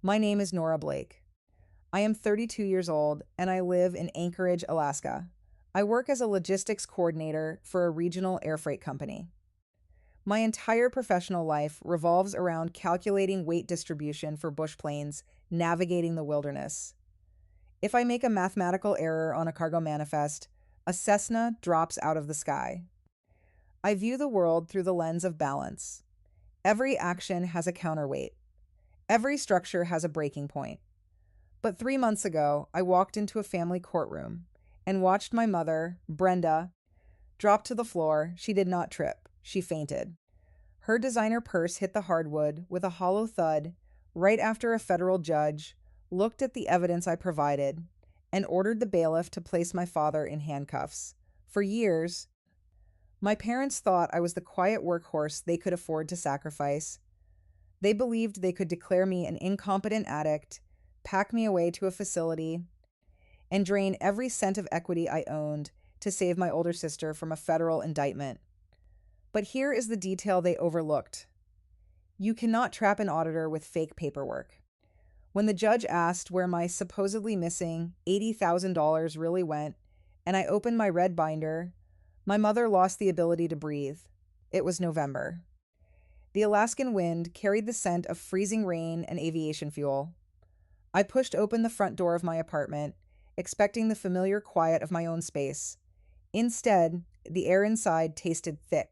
My name is Nora Blake. I am 32 years old and I live in Anchorage, Alaska. I work as a logistics coordinator for a regional air freight company. My entire professional life revolves around calculating weight distribution for bush planes navigating the wilderness. If I make a mathematical error on a cargo manifest, a Cessna drops out of the sky. I view the world through the lens of balance. Every action has a counterweight. Every structure has a breaking point. But 3 months ago, I walked into a family courtroom and watched my mother, Brenda, drop to the floor. She did not trip. She fainted. Her designer purse hit the hardwood with a hollow thud right after a federal judge looked at the evidence I provided and ordered the bailiff to place my father in handcuffs. For years, my parents thought I was the quiet workhorse they could afford to sacrifice. They believed they could declare me an incompetent addict, pack me away to a facility, and drain every cent of equity I owned to save my older sister from a federal indictment. But here is the detail they overlooked. You cannot trap an auditor with fake paperwork. When the judge asked where my supposedly missing $80,000 really went, and I opened my red binder, my mother lost the ability to breathe. It was November. The Alaskan wind carried the scent of freezing rain and aviation fuel. I pushed open the front door of my apartment, expecting the familiar quiet of my own space. Instead, the air inside tasted thick.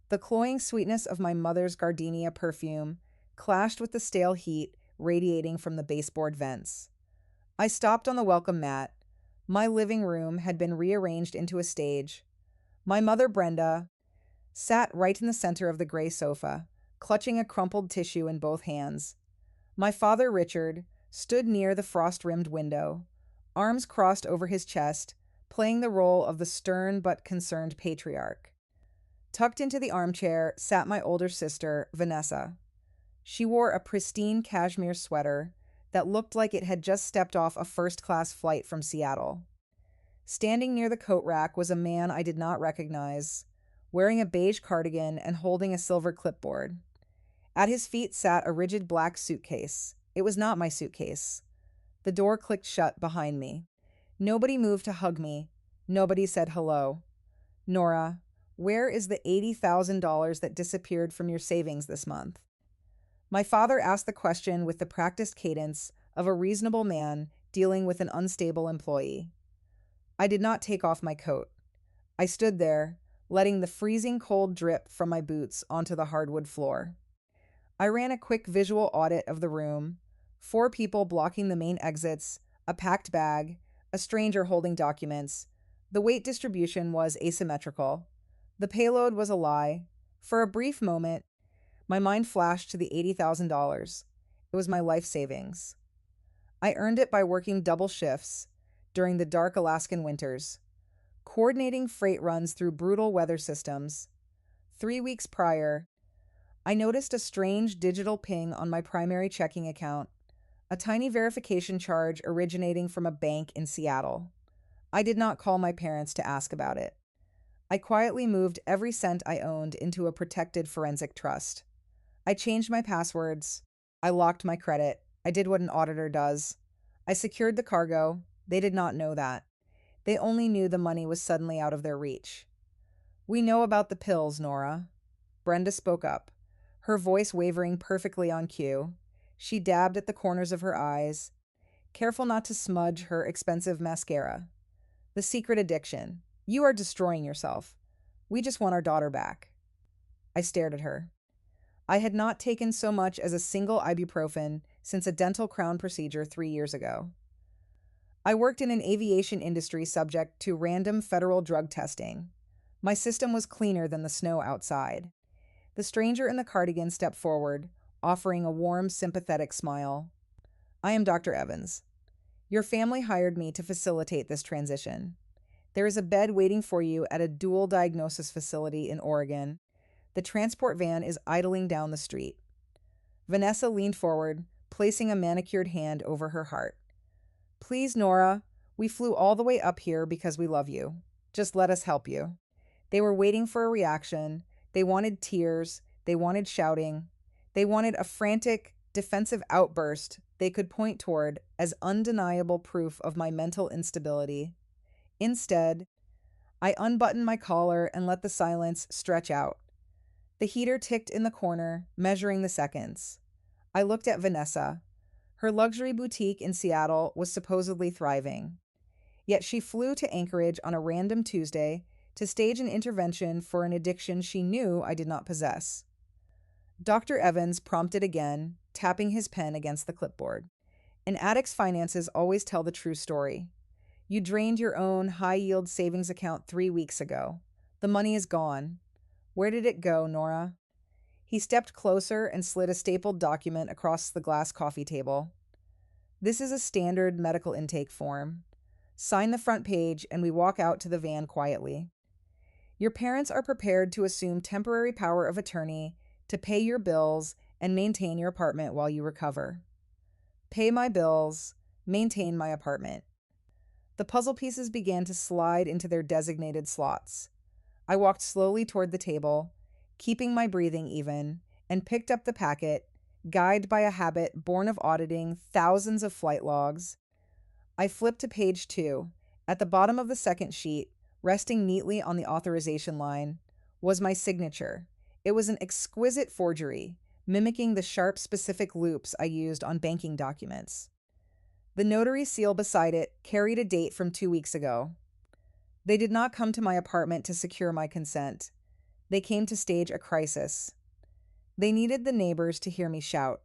The cloying sweetness of my mother's gardenia perfume clashed with the stale heat radiating from the baseboard vents. I stopped on the welcome mat. My living room had been rearranged into a stage. My mother, Brenda, sat right in the center of the gray sofa, clutching a crumpled tissue in both hands. My father, Richard, stood near the frost-rimmed window, arms crossed over his chest, playing the role of the stern but concerned patriarch. Tucked into the armchair sat my older sister, Vanessa. She wore a pristine cashmere sweater that looked like it had just stepped off a first-class flight from Seattle. Standing near the coat rack was a man I did not recognize, wearing a beige cardigan and holding a silver clipboard. At his feet sat a rigid black suitcase. It was not my suitcase. The door clicked shut behind me. Nobody moved to hug me. Nobody said hello. Nora, where is the $80,000 that disappeared from your savings this month? My father asked the question with the practiced cadence of a reasonable man dealing with an unstable employee. I did not take off my coat. I stood there, letting the freezing cold drip from my boots onto the hardwood floor. I ran a quick visual audit of the room: 4 people blocking the main exits, a packed bag, a stranger holding documents. The weight distribution was asymmetrical. The payload was a lie. For a brief moment, my mind flashed to the $80,000. It was my life savings. I earned it by working double shifts during the dark Alaskan winters, coordinating freight runs through brutal weather systems. 3 weeks prior, I noticed a strange digital ping on my primary checking account, a tiny verification charge originating from a bank in Seattle. I did not call my parents to ask about it. I quietly moved every cent I owned into a protected forensic trust. I changed my passwords. I locked my credit. I did what an auditor does. I secured the cargo. They did not know that. They only knew the money was suddenly out of their reach. We know about the pills, Nora. Brenda spoke up, her voice wavering perfectly on cue. She dabbed at the corners of her eyes, careful not to smudge her expensive mascara. The secret addiction. You are destroying yourself. We just want our daughter back. I stared at her. I had not taken so much as a single ibuprofen since a dental crown procedure 3 years ago. I worked in an aviation industry subject to random federal drug testing. My system was cleaner than the snow outside. The stranger in the cardigan stepped forward, offering a warm, sympathetic smile. I am Dr. Evans. Your family hired me to facilitate this transition. There is a bed waiting for you at a dual diagnosis facility in Oregon. The transport van is idling down the street. Vanessa leaned forward, placing a manicured hand over her heart. Please, Nora, we flew all the way up here because we love you. Just let us help you. They were waiting for a reaction. They wanted tears. They wanted shouting. They wanted a frantic, defensive outburst they could point toward as undeniable proof of my mental instability. Instead, I unbuttoned my collar and let the silence stretch out. The heater ticked in the corner, measuring the seconds. I looked at Vanessa. Her luxury boutique in Seattle was supposedly thriving. Yet she flew to Anchorage on a random Tuesday to stage an intervention for an addiction she knew I did not possess. Dr. Evans prompted again, tapping his pen against the clipboard. An addict's finances always tell the true story. You drained your own high-yield savings account 3 weeks ago. The money is gone. Where did it go, Nora? He stepped closer and slid a stapled document across the glass coffee table. This is a standard medical intake form. Sign the front page and we walk out to the van quietly. Your parents are prepared to assume temporary power of attorney to pay your bills and maintain your apartment while you recover. Pay my bills, maintain my apartment. The puzzle pieces began to slide into their designated slots. I walked slowly toward the table, keeping my breathing even, and picked up the packet, guided by a habit born of auditing thousands of flight logs. I flipped to page 2. At the bottom of the second sheet, resting neatly on the authorization line, was my signature. It was an exquisite forgery, mimicking the sharp, specific loops I used on banking documents. The notary seal beside it carried a date from 2 weeks ago. They did not come to my apartment to secure my consent. They came to stage a crisis. They needed the neighbors to hear me shout.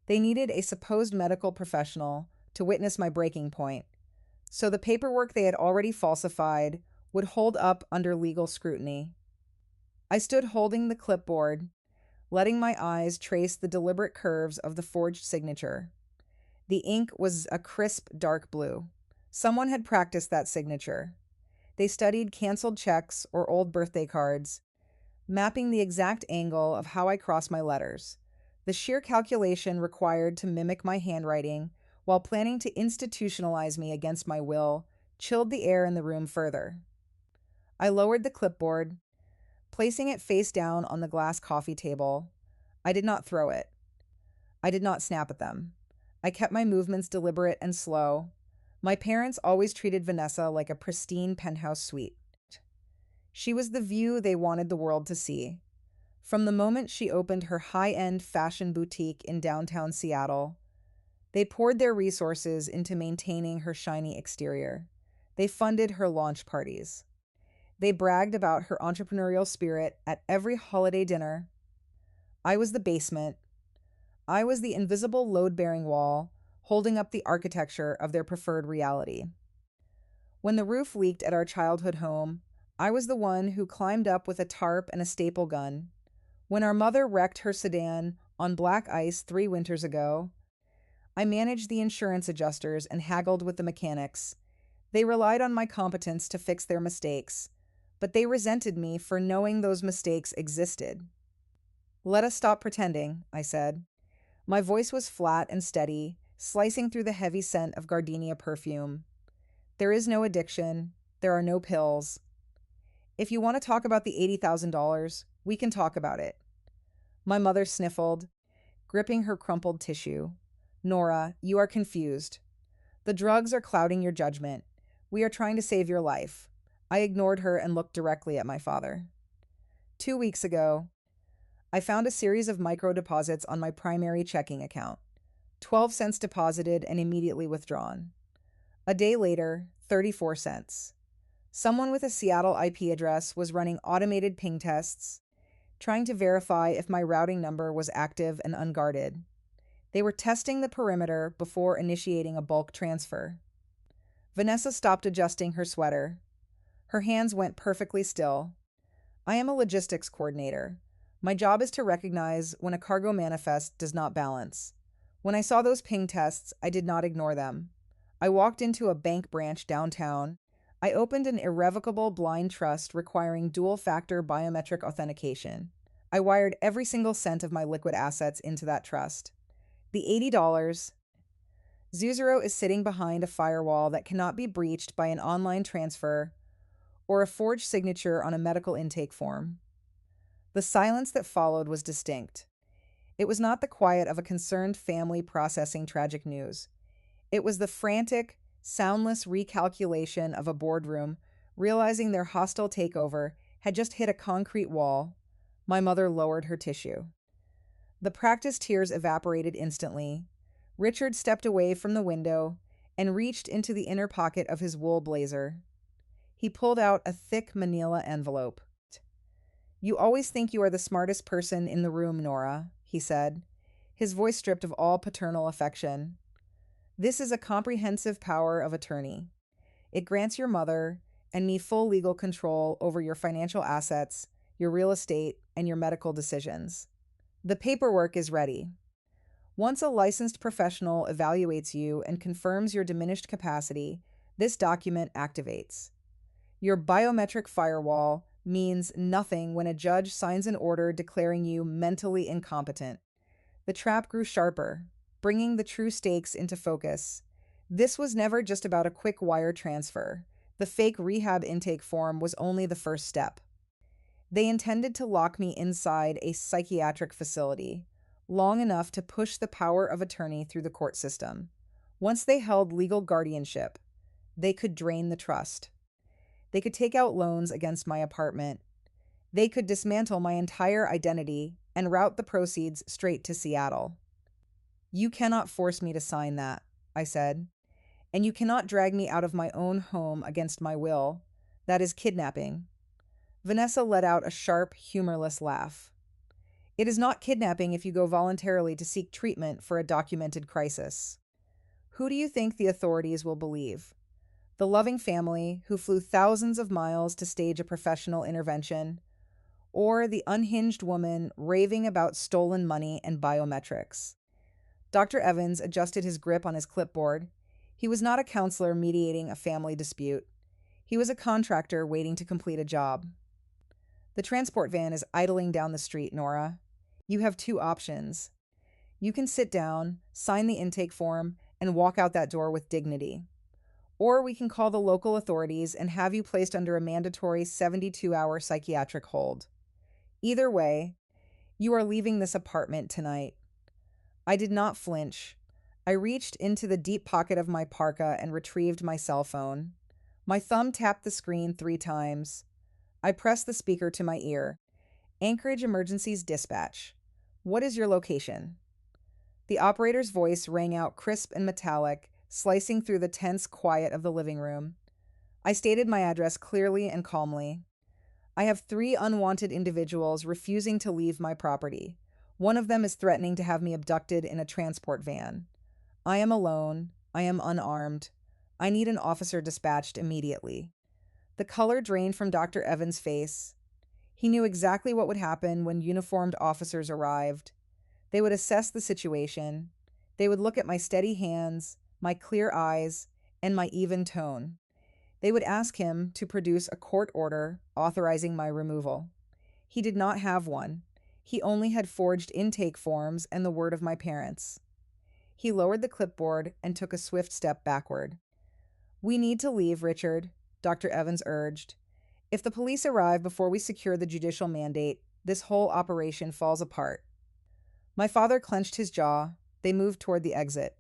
They needed a supposed medical professional to witness my breaking point, so the paperwork they had already falsified would hold up under legal scrutiny. I stood holding the clipboard, letting my eyes trace the deliberate curves of the forged signature. The ink was a crisp dark blue. Someone had practiced that signature. They studied canceled checks or old birthday cards, mapping the exact angle of how I cross my letters. The sheer calculation required to mimic my handwriting while planning to institutionalize me against my will chilled the air in the room further. I lowered the clipboard, placing it face down on the glass coffee table. I did not throw it. I did not snap at them. I kept my movements deliberate and slow. My parents always treated Vanessa like a pristine penthouse suite. She was the view they wanted the world to see. From the moment she opened her high-end fashion boutique in downtown Seattle, they poured their resources into maintaining her shiny exterior. They funded her launch parties. They bragged about her entrepreneurial spirit at every holiday dinner. I was the basement. I was the invisible load-bearing wall holding up the architecture of their preferred reality. When the roof leaked at our childhood home, I was the one who climbed up with a tarp and a staple gun. When our mother wrecked her sedan on black ice 3 winters ago, I managed the insurance adjusters and haggled with the mechanics. They relied on my competence to fix their mistakes, but they resented me for knowing those mistakes existed. Let us stop pretending, I said. My voice was flat and steady, slicing through the heavy scent of gardenia perfume. There is no addiction. There are no pills. If you want to talk about the $80,000, we can talk about it. My mother sniffled, gripping her crumpled tissue. Nora, you are confused. The drugs are clouding your judgment. We are trying to save your life. I ignored her and looked directly at my father. 2 weeks ago, I found a series of micro deposits on my primary checking account. 12 cents deposited and immediately withdrawn. A day later, 34 cents. Someone with a Seattle IP address was running automated ping tests, trying to verify if my routing number was active and unguarded. They were testing the perimeter before initiating a bulk transfer. Vanessa stopped adjusting her sweater. Her hands went perfectly still. I am a logistics coordinator. My job is to recognize when a cargo manifest does not balance. When I saw those ping tests, I did not ignore them. I walked into a bank branch downtown. I opened an irrevocable blind trust requiring dual-factor biometric authentication. I wired every single cent of my liquid assets into that trust. The $80, Zuzero is sitting behind a firewall that cannot be breached by an online transfer or a forged signature on a medical intake form. The silence that followed was distinct. It was not the quiet of a concerned family processing tragic news. It was the frantic, soundless recalculation of a boardroom, realizing their hostile takeover had just hit a concrete wall. My mother lowered her tissue. The practiced tears evaporated instantly. Richard stepped away from the window and reached into the inner pocket of his wool blazer. He pulled out a thick manila envelope. "You always think you are the smartest person in the room, Nora," he said, his voice stripped of all paternal affection. "This is a comprehensive power of attorney. It grants your mother and me full legal control over your financial assets, your real estate, and your medical decisions. The paperwork is ready. Once a licensed professional evaluates you and confirms your diminished capacity, this document activates. Your biometric firewall means nothing when a judge signs an order declaring you mentally incompetent." The trap grew sharper, bringing the true stakes into focus. This was never just about a quick wire transfer. The fake rehab intake form was only the first step. They intended to lock me inside a psychiatric facility, long enough to push the power of attorney through the court system. Once they held legal guardianship, they could drain the trust. They could take out loans against my apartment. They could dismantle my entire identity and route the proceeds straight to Seattle. "You cannot force me to sign that," I said. "And you cannot drag me out of my own home against my will. That is kidnapping." Vanessa let out a sharp, humorless laugh. "It is not kidnapping if you go voluntarily to seek treatment for a documented crisis. Who do you think the authorities will believe? The loving family who flew thousands of miles to stage a professional intervention, or the unhinged woman raving about stolen money and biometrics?" Dr. Evans adjusted his grip on his clipboard. He was not a counselor mediating a family dispute. He was a contractor waiting to complete a job. "The transport van is idling down the street, Nora. You have two options. You can sit down, sign the intake form, and walk out that door with dignity. Or we can call the local authorities and have you placed under a mandatory 72-hour psychiatric hold. Either way, you are leaving this apartment tonight." I did not flinch. I reached into the deep pocket of my parka and retrieved my cell phone. My thumb tapped the screen 3 times. I pressed the speaker to my ear. "Anchorage Emergencies Dispatch. What is your location?" The operator's voice rang out crisp and metallic, slicing through the tense quiet of the living room. I stated my address clearly and calmly. "I have 3 unwanted individuals refusing to leave my property. One of them is threatening to have me abducted in a transport van. I am alone. I am unarmed. I need an officer dispatched immediately." The color drained from Dr. Evans' face. He knew exactly what would happen when uniformed officers arrived. They would assess the situation. They would look at my steady hands, my clear eyes, and my even tone. They would ask him to produce a court order authorizing my removal. He did not have one. He only had forged intake forms and the word of my parents. He lowered the clipboard and took a swift step backward. "We need to leave, Richard," Dr. Evans urged. "If the police arrive before we secure the judicial mandate, this whole operation falls apart." My father clenched his jaw. They moved toward the exit.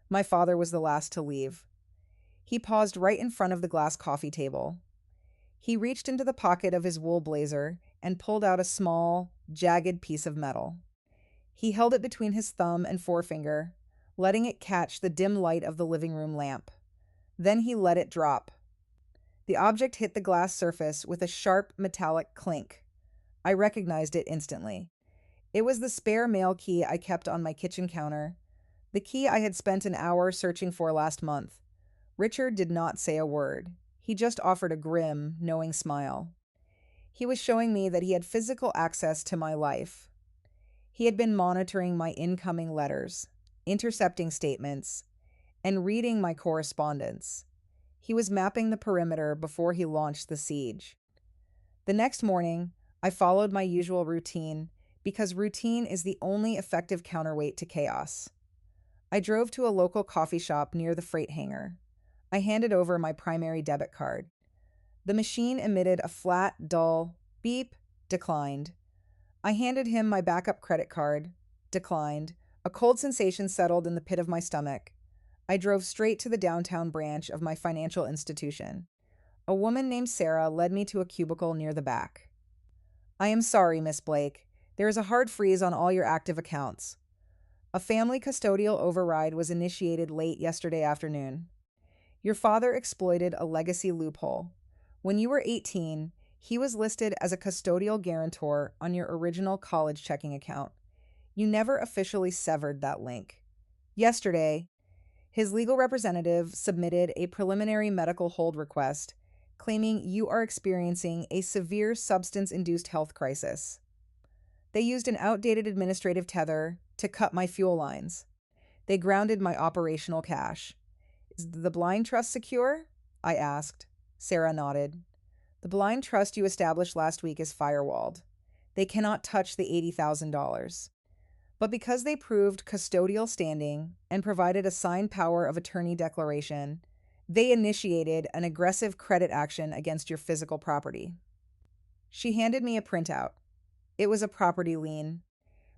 My father was the last to leave. He paused right in front of the glass coffee table. He reached into the pocket of his wool blazer and pulled out a small, jagged piece of metal. He held it between his thumb and forefinger, letting it catch the dim light of the living room lamp. Then he let it drop. The object hit the glass surface with a sharp metallic clink. I recognized it instantly. It was the spare mail key I kept on my kitchen counter, the key I had spent an hour searching for last month. Richard did not say a word. He just offered a grim, knowing smile. He was showing me that he had physical access to my life. He had been monitoring my incoming letters, intercepting statements, and reading my correspondence. He was mapping the perimeter before he launched the siege. The next morning, I followed my usual routine because routine is the only effective counterweight to chaos. I drove to a local coffee shop near the freight hangar. I handed over my primary debit card. The machine emitted a flat, dull beep, declined. I handed him my backup credit card. Declined. A cold sensation settled in the pit of my stomach. I drove straight to the downtown branch of my financial institution. A woman named Sarah led me to a cubicle near the back. I am sorry, Miss Blake. There is a hard freeze on all your active accounts. A family custodial override was initiated late yesterday afternoon. Your father exploited a legacy loophole. When you were 18, he was listed as a custodial guarantor on your original college checking account. You never officially severed that link. Yesterday, his legal representative submitted a preliminary medical hold request claiming you are experiencing a severe substance-induced health crisis. They used an outdated administrative tether to cut my fuel lines. They grounded my operational cash. Is the blind trust secure? I asked. Sarah nodded. The blind trust you established last week is firewalled. They cannot touch the $80,000. But because they proved custodial standing and provided a signed power of attorney declaration, they initiated an aggressive credit action against your physical property. She handed me a printout. It was a property lien.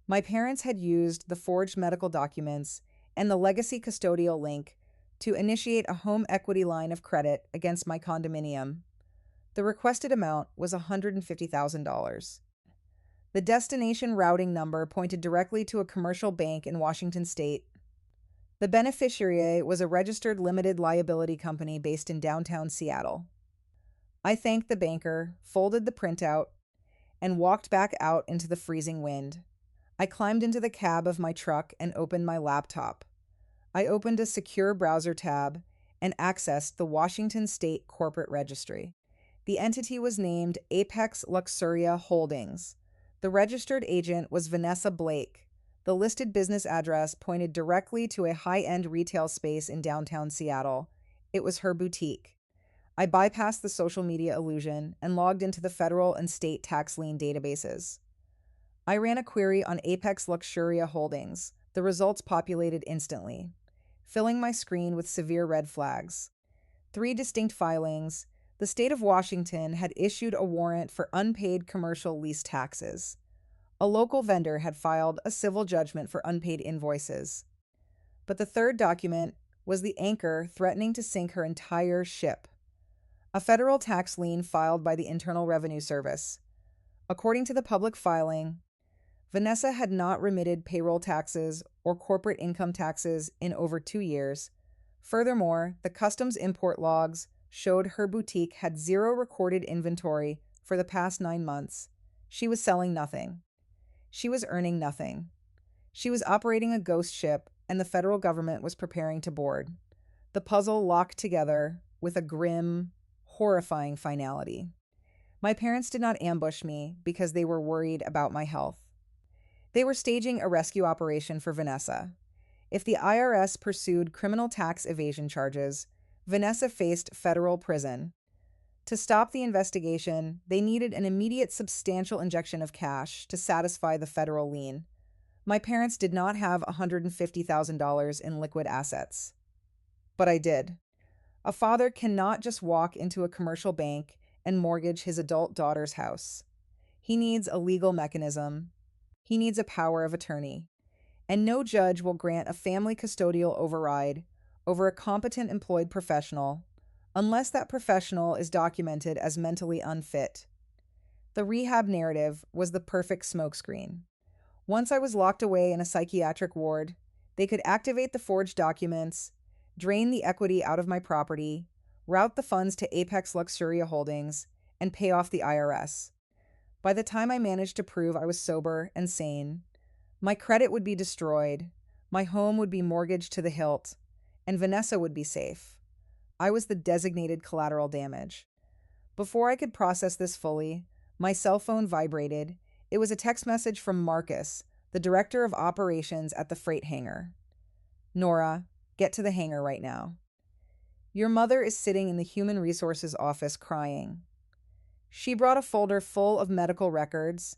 My parents had used the forged medical documents and the legacy custodial link to initiate a home equity line of credit against my condominium. The requested amount was $150,000. The destination routing number pointed directly to a commercial bank in Washington state. The beneficiary was a registered limited liability company based in downtown Seattle. I thanked the banker, folded the printout, and walked back out into the freezing wind. I climbed into the cab of my truck and opened my laptop. I opened a secure browser tab and accessed the Washington State Corporate Registry. The entity was named Apex Luxuria Holdings. The registered agent was Vanessa Blake. The listed business address pointed directly to a high-end retail space in downtown Seattle. It was her boutique. I bypassed the social media illusion and logged into the federal and state tax lien databases. I ran a query on Apex Luxuria Holdings. The results populated instantly, filling my screen with severe red flags. 3 distinct filings. The state of Washington had issued a warrant for unpaid commercial lease taxes. A local vendor had filed a civil judgment for unpaid invoices. But the third document was the anchor threatening to sink her entire ship. A federal tax lien filed by the Internal Revenue Service. According to the public filing, Vanessa had not remitted payroll taxes or corporate income taxes in over 2 years. Furthermore, the customs import logs showed her boutique had 0 recorded inventory for the past 9 months. She was selling nothing. She was earning nothing. She was operating a ghost ship, and the federal government was preparing to board. The puzzle locked together with a grim, horrifying finality. My parents did not ambush me because they were worried about my health. They were staging a rescue operation for Vanessa. If the IRS pursued criminal tax evasion charges, Vanessa faced federal prison. To stop the investigation, they needed an immediate substantial injection of cash to satisfy the federal lien. My parents did not have $150,000 in liquid assets. But I did. A father cannot just walk into a commercial bank and mortgage his adult daughter's house. He needs a legal mechanism. He needs a power of attorney. And no judge will grant a family custodial override over a competent employed professional unless that professional is documented as mentally unfit. The rehab narrative was the perfect smokescreen. Once I was locked away in a psychiatric ward, they could activate the forged documents, drain the equity out of my property, route the funds to Apex Luxuria Holdings, and pay off the IRS. By the time I managed to prove I was sober and sane, my credit would be destroyed, my home would be mortgaged to the hilt, and Vanessa would be safe. I was the designated collateral damage. Before I could process this fully, my cell phone vibrated. It was a text message from Marcus, the director of operations at the freight hangar. Nora, get to the hangar right now. Your mother is sitting in the human resources office crying. She brought a folder full of medical records,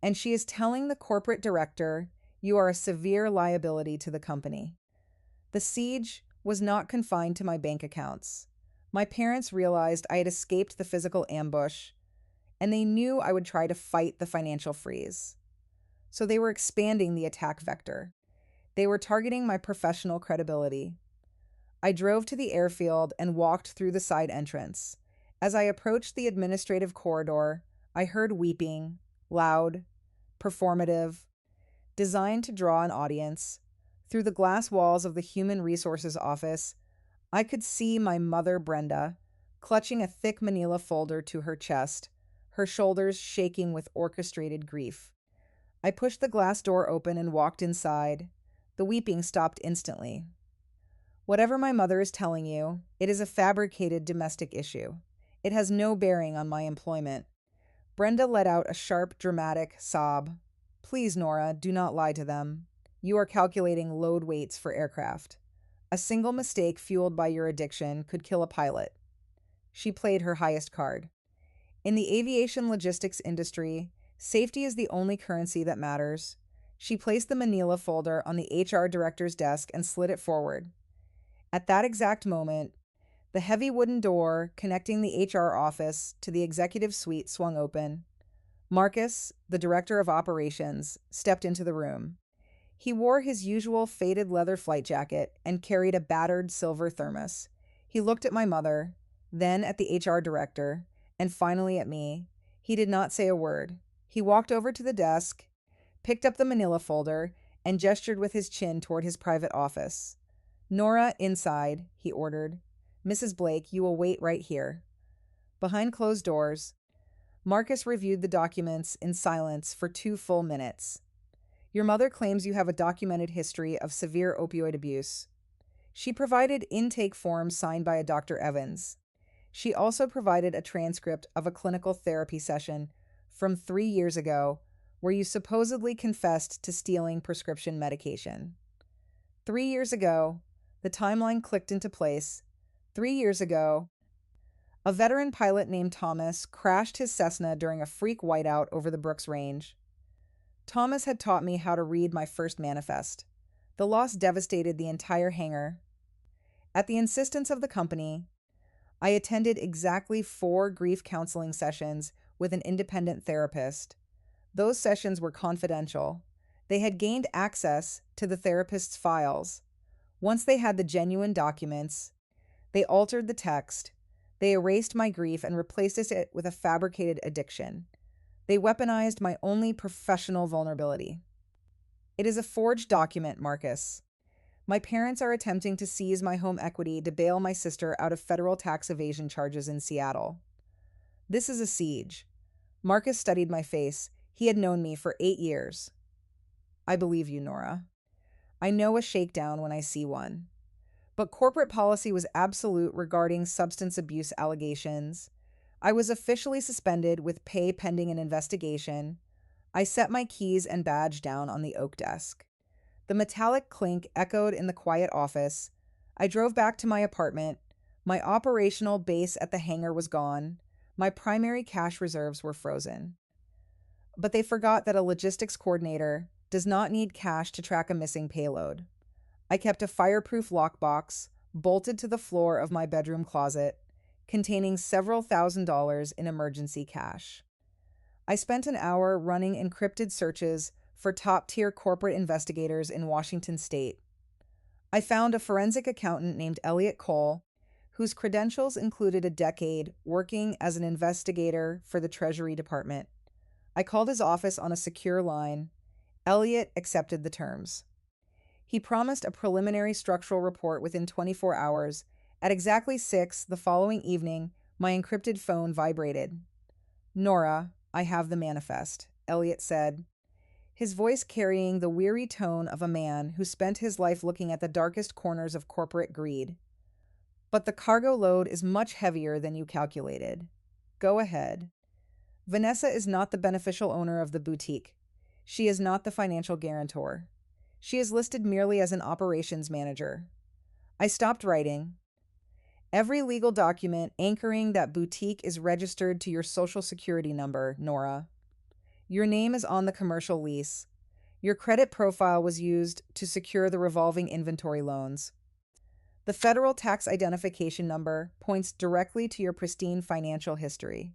and she is telling the corporate director you are a severe liability to the company. The siege was not confined to my bank accounts. My parents realized I had escaped the physical ambush, and they knew I would try to fight the financial freeze. So they were expanding the attack vector. They were targeting my professional credibility. I drove to the airfield and walked through the side entrance. As I approached the administrative corridor, I heard weeping, loud, performative, designed to draw an audience. Through the glass walls of the Human Resources office, I could see my mother, Brenda, clutching a thick manila folder to her chest, her shoulders shaking with orchestrated grief. I pushed the glass door open and walked inside. The weeping stopped instantly. Whatever my mother is telling you, it is a fabricated domestic issue. It has no bearing on my employment. Brenda let out a sharp, dramatic sob. Please, Nora, do not lie to them. You are calculating load weights for aircraft. A single mistake fueled by your addiction could kill a pilot. She played her highest card. In the aviation logistics industry, safety is the only currency that matters. She placed the manila folder on the HR director's desk and slid it forward. At that exact moment, the heavy wooden door connecting the HR office to the executive suite swung open. Marcus, the director of operations, stepped into the room. He wore his usual faded leather flight jacket and carried a battered silver thermos. He looked at my mother, then at the HR director, and finally at me. He did not say a word. He walked over to the desk, picked up the manila folder, and gestured with his chin toward his private office. Nora, inside, he ordered. Mrs. Blake, you will wait right here. Behind closed doors, Marcus reviewed the documents in silence for 2 full minutes. Your mother claims you have a documented history of severe opioid abuse. She provided intake forms signed by a Dr. Evans. She also provided a transcript of a clinical therapy session from 3 years ago where you supposedly confessed to stealing prescription medication. 3 years ago, the timeline clicked into place. 3 years ago, a veteran pilot named Thomas crashed his Cessna during a freak whiteout over the Brooks Range. Thomas had taught me how to read my first manifest. The loss devastated the entire hangar. At the insistence of the company, I attended exactly 4 grief counseling sessions with an independent therapist. Those sessions were confidential. They had gained access to the therapist's files. Once they had the genuine documents, they altered the text. They erased my grief and replaced it with a fabricated addiction. They weaponized my only professional vulnerability. It is a forged document, Marcus. My parents are attempting to seize my home equity to bail my sister out of federal tax evasion charges in Seattle. This is a siege. Marcus studied my face. He had known me for 8 years. I believe you, Nora. I know a shakedown when I see one. But corporate policy was absolute regarding substance abuse allegations. I was officially suspended with pay pending an investigation. I set my keys and badge down on the oak desk. The metallic clink echoed in the quiet office. I drove back to my apartment. My operational base at the hangar was gone. My primary cash reserves were frozen. But they forgot that a logistics coordinator does not need cash to track a missing payload. I kept a fireproof lockbox bolted to the floor of my bedroom closet, containing several $1,000s in emergency cash. I spent an hour running encrypted searches for top-tier corporate investigators in Washington state. I found a forensic accountant named Elliot Cole, whose credentials included a decade working as an investigator for the Treasury Department. I called his office on a secure line. Elliot accepted the terms. He promised a preliminary structural report within 24 hours. At exactly 6 the following evening, my encrypted phone vibrated. Nora, I have the manifest, Elliot said, his voice carrying the weary tone of a man who spent his life looking at the darkest corners of corporate greed. But the cargo load is much heavier than you calculated. Go ahead. Vanessa is not the beneficial owner of the boutique. She is not the financial guarantor. She is listed merely as an operations manager. I stopped writing. Every legal document anchoring that boutique is registered to your social security number, Nora. Your name is on the commercial lease. Your credit profile was used to secure the revolving inventory loans. The federal tax identification number points directly to your pristine financial history.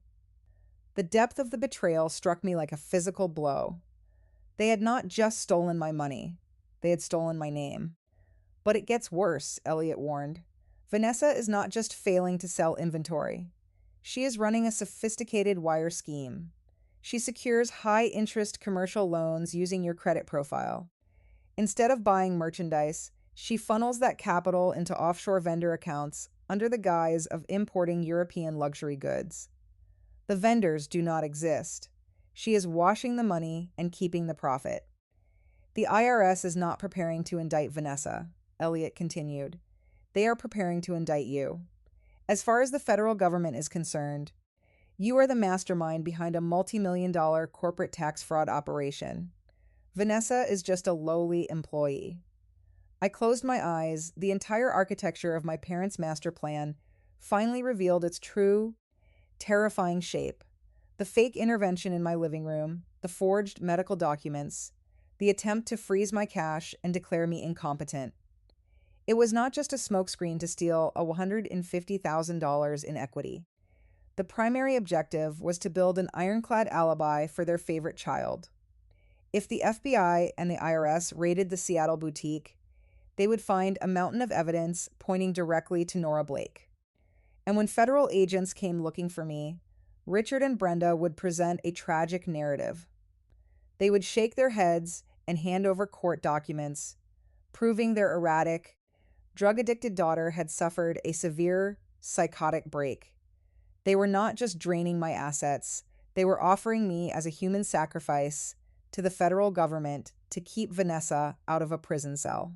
The depth of the betrayal struck me like a physical blow. They had not just stolen my money, they had stolen my name. But it gets worse, Elliot warned. Vanessa is not just failing to sell inventory. She is running a sophisticated wire scheme. She secures high interest commercial loans using your credit profile. Instead of buying merchandise, she funnels that capital into offshore vendor accounts under the guise of importing European luxury goods. The vendors do not exist. She is washing the money and keeping the profit. The IRS is not preparing to indict Vanessa, Elliot continued. They are preparing to indict you. As far as the federal government is concerned, you are the mastermind behind a multi-million-dollar corporate tax fraud operation. Vanessa is just a lowly employee. I closed my eyes. The entire architecture of my parents' master plan finally revealed its true, terrifying shape. The fake intervention in my living room, the forged medical documents, the attempt to freeze my cash and declare me incompetent. It was not just a smokescreen to steal $150,000 in equity. The primary objective was to build an ironclad alibi for their favorite child. If the FBI and the IRS raided the Seattle boutique, they would find a mountain of evidence pointing directly to Nora Blake. And when federal agents came looking for me, Richard and Brenda would present a tragic narrative. They would shake their heads and hand over court documents, proving their erratic, drug-addicted daughter had suffered a severe psychotic break. They were not just draining my assets, they were offering me as a human sacrifice to the federal government to keep Vanessa out of a prison cell.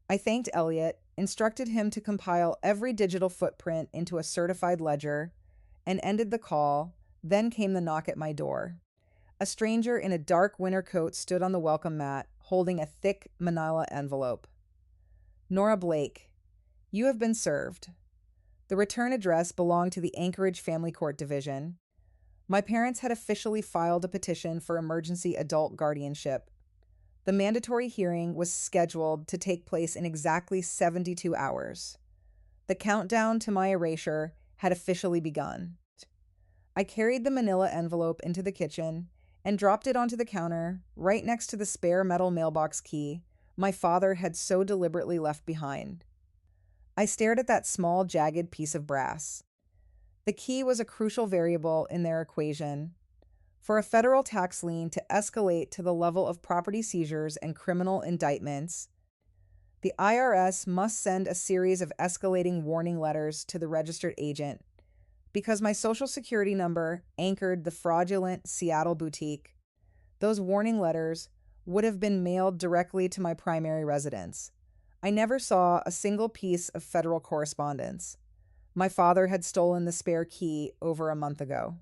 I thanked Elliot, instructed him to compile every digital footprint into a certified ledger, and ended the call. Then came the knock at my door. A stranger in a dark winter coat stood on the welcome mat, holding a thick manila envelope. Nora Blake, you have been served. The return address belonged to the Anchorage Family Court Division. My parents had officially filed a petition for emergency adult guardianship. The mandatory hearing was scheduled to take place in exactly 72 hours. The countdown to my erasure had officially begun. I carried the manila envelope into the kitchen and dropped it onto the counter right next to the spare metal mailbox key my father had so deliberately left behind. I stared at that small, jagged piece of brass. The key was a crucial variable in their equation. For a federal tax lien to escalate to the level of property seizures and criminal indictments, the IRS must send a series of escalating warning letters to the registered agent. Because my social security number anchored the fraudulent Seattle boutique, those warning letters would have been mailed directly to my primary residence. I never saw a single piece of federal correspondence. My father had stolen the spare key over a month ago.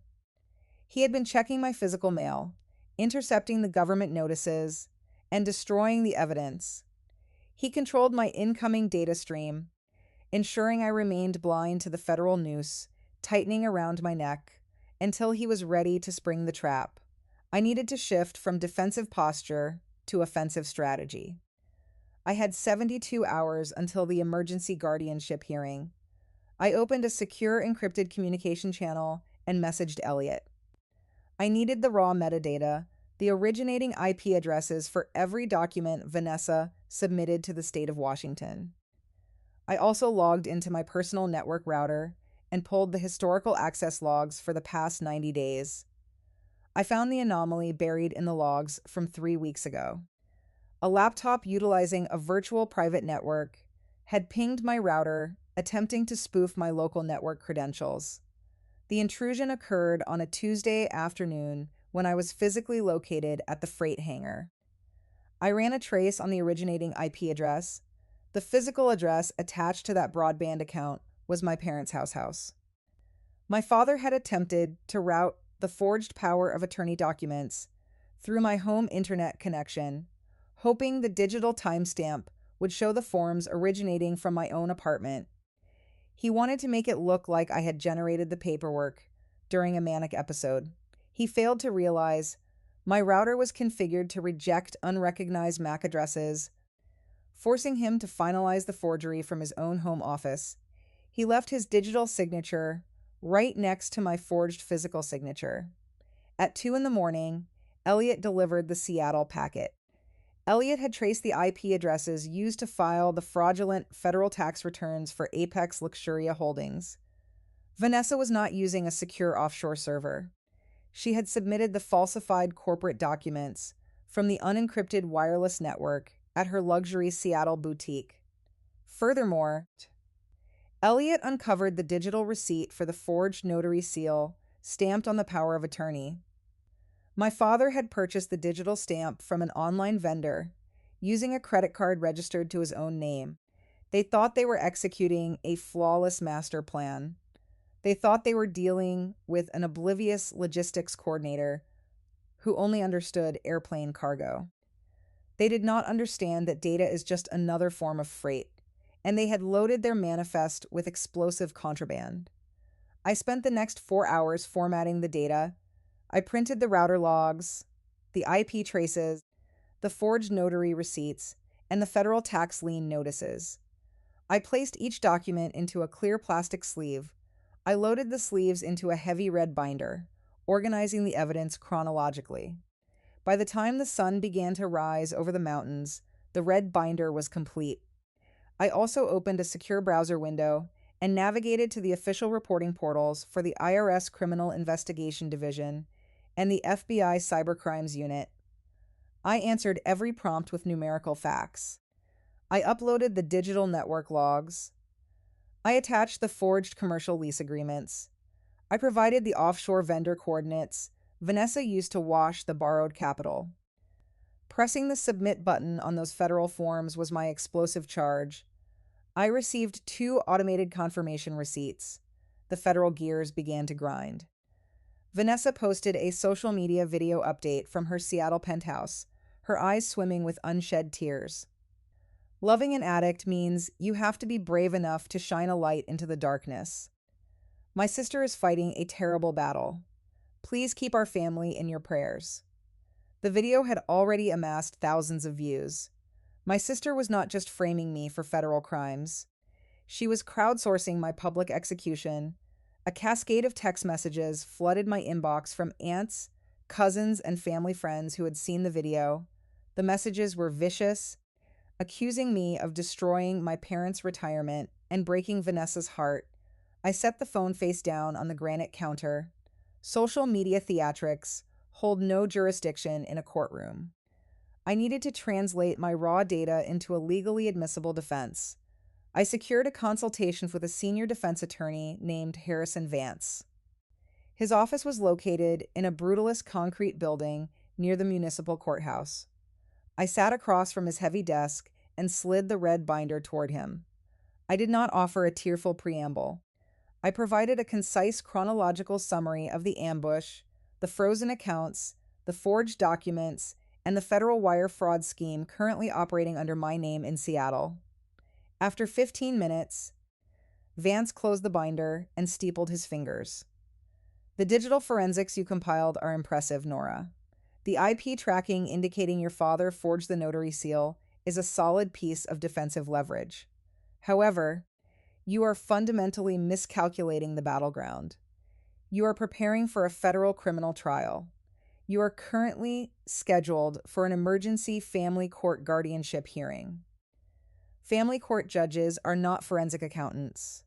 He had been checking my physical mail, intercepting the government notices, and destroying the evidence. He controlled my incoming data stream, ensuring I remained blind to the federal noose, tightening around my neck, until he was ready to spring the trap. I needed to shift from defensive posture to offensive strategy. I had 72 hours until the emergency guardianship hearing. I opened a secure encrypted communication channel and messaged Elliot. I needed the raw metadata, the originating IP addresses for every document Vanessa submitted to the state of Washington. I also logged into my personal network router and pulled the historical access logs for the past 90 days. I found the anomaly buried in the logs from 3 weeks ago. A laptop utilizing a virtual private network had pinged my router, attempting to spoof my local network credentials. The intrusion occurred on a Tuesday afternoon when I was physically located at the freight hangar. I ran a trace on the originating IP address. The physical address attached to that broadband account was my parents' house. My father had attempted to route the forged power of attorney documents through my home internet connection, hoping the digital timestamp would show the forms originating from my own apartment. He wanted to make it look like I had generated the paperwork during a manic episode. He failed to realize my router was configured to reject unrecognized MAC addresses, forcing him to finalize the forgery from his own home office. He left his digital signature right next to my forged physical signature. At 2 a.m, Elliot delivered the Seattle packet. Elliot had traced the IP addresses used to file the fraudulent federal tax returns for Apex Luxuria Holdings. Vanessa was not using a secure offshore server. She had submitted the falsified corporate documents from the unencrypted wireless network at her luxury Seattle boutique. Furthermore, Elliot uncovered the digital receipt for the forged notary seal stamped on the power of attorney. My father had purchased the digital stamp from an online vendor using a credit card registered to his own name. They thought they were executing a flawless master plan. They thought they were dealing with an oblivious logistics coordinator who only understood airplane cargo. They did not understand that data is just another form of freight, and they had loaded their manifest with explosive contraband. I spent the next 4 hours formatting the data. I printed the router logs, the IP traces, the forged notary receipts, and the federal tax lien notices. I placed each document into a clear plastic sleeve. I loaded the sleeves into a heavy red binder, organizing the evidence chronologically. By the time the sun began to rise over the mountains, the red binder was complete. I also opened a secure browser window and navigated to the official reporting portals for the IRS Criminal Investigation Division and the FBI Cybercrimes Unit. I answered every prompt with numerical facts. I uploaded the digital network logs. I attached the forged commercial lease agreements. I provided the offshore vendor coordinates Vanessa used to wash the borrowed capital. Pressing the submit button on those federal forms was my explosive charge. I received 2 automated confirmation receipts. The federal gears began to grind. Vanessa posted a social media video update from her Seattle penthouse, her eyes swimming with unshed tears. Loving an addict means you have to be brave enough to shine a light into the darkness. My sister is fighting a terrible battle. Please keep our family in your prayers. The video had already amassed thousands of views. My sister was not just framing me for federal crimes. She was crowdsourcing my public execution. A cascade of text messages flooded my inbox from aunts, cousins, and family friends who had seen the video. The messages were vicious, accusing me of destroying my parents' retirement and breaking Vanessa's heart. I set the phone face down on the granite counter. Social media theatrics hold no jurisdiction in a courtroom. I needed to translate my raw data into a legally admissible defense. I secured a consultation with a senior defense attorney named Harrison Vance. His office was located in a brutalist concrete building near the municipal courthouse. I sat across from his heavy desk and slid the red binder toward him. I did not offer a tearful preamble. I provided a concise chronological summary of the ambush, the frozen accounts, the forged documents, and the federal wire fraud scheme currently operating under my name in Seattle. After 15 minutes, Vance closed the binder and steepled his fingers. The digital forensics you compiled are impressive, Nora. The IP tracking indicating your father forged the notary seal is a solid piece of defensive leverage. However, you are fundamentally miscalculating the battleground. You are preparing for a federal criminal trial. You are currently scheduled for an emergency family court guardianship hearing. Family court judges are not forensic accountants.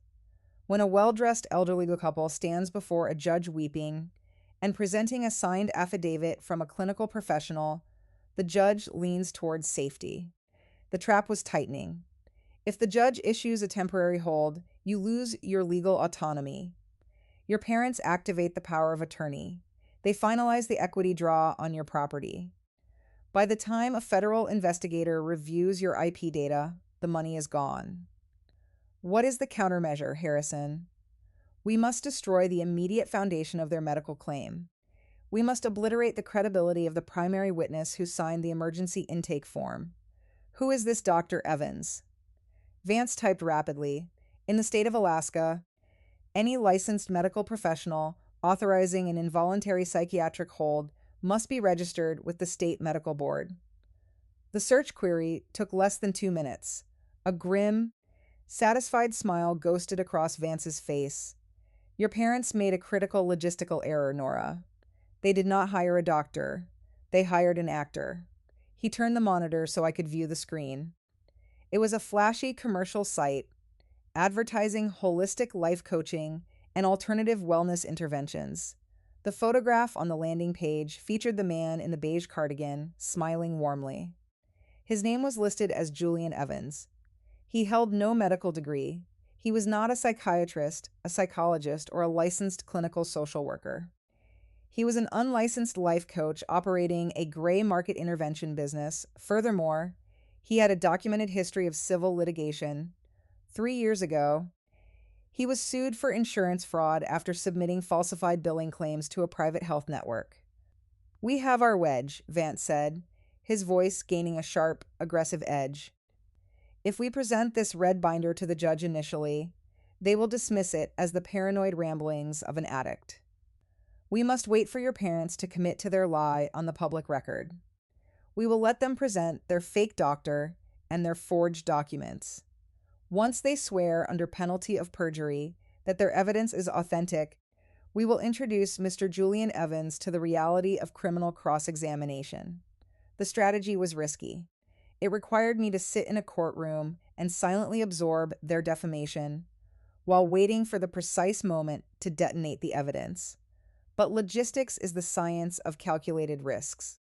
When a well-dressed elderly couple stands before a judge weeping and presenting a signed affidavit from a clinical professional, the judge leans towards safety. The trap was tightening. If the judge issues a temporary hold, you lose your legal autonomy. Your parents activate the power of attorney. They finalize the equity draw on your property. By the time a federal investigator reviews your IP data, the money is gone. What is the countermeasure, Harrison? We must destroy the immediate foundation of their medical claim. We must obliterate the credibility of the primary witness who signed the emergency intake form. Who is this Dr. Evans? Vance typed rapidly. In the state of Alaska, any licensed medical professional authorizing an involuntary psychiatric hold must be registered with the state medical board. The search query took less than 2 minutes. A grim, satisfied smile ghosted across Vance's face. Your parents made a critical logistical error, Nora. They did not hire a doctor. They hired an actor. He turned the monitor so I could view the screen. It was a flashy commercial site advertising holistic life coaching and alternative wellness interventions. The photograph on the landing page featured the man in the beige cardigan, smiling warmly. His name was listed as Julian Evans. He held no medical degree. He was not a psychiatrist, a psychologist, or a licensed clinical social worker. He was an unlicensed life coach operating a gray market intervention business. Furthermore, he had a documented history of civil litigation. 3 years ago, he was sued for insurance fraud after submitting falsified billing claims to a private health network. "We have our wedge," Vance said, his voice gaining a sharp, aggressive edge. "If we present this red binder to the judge initially, they will dismiss it as the paranoid ramblings of an addict. We must wait for your parents to commit to their lie on the public record. We will let them present their fake doctor and their forged documents. Once they swear under penalty of perjury that their evidence is authentic, we will introduce Mr. Julian Evans to the reality of criminal cross-examination." The strategy was risky. It required me to sit in a courtroom and silently absorb their defamation while waiting for the precise moment to detonate the evidence. But logistics is the science of calculated risks.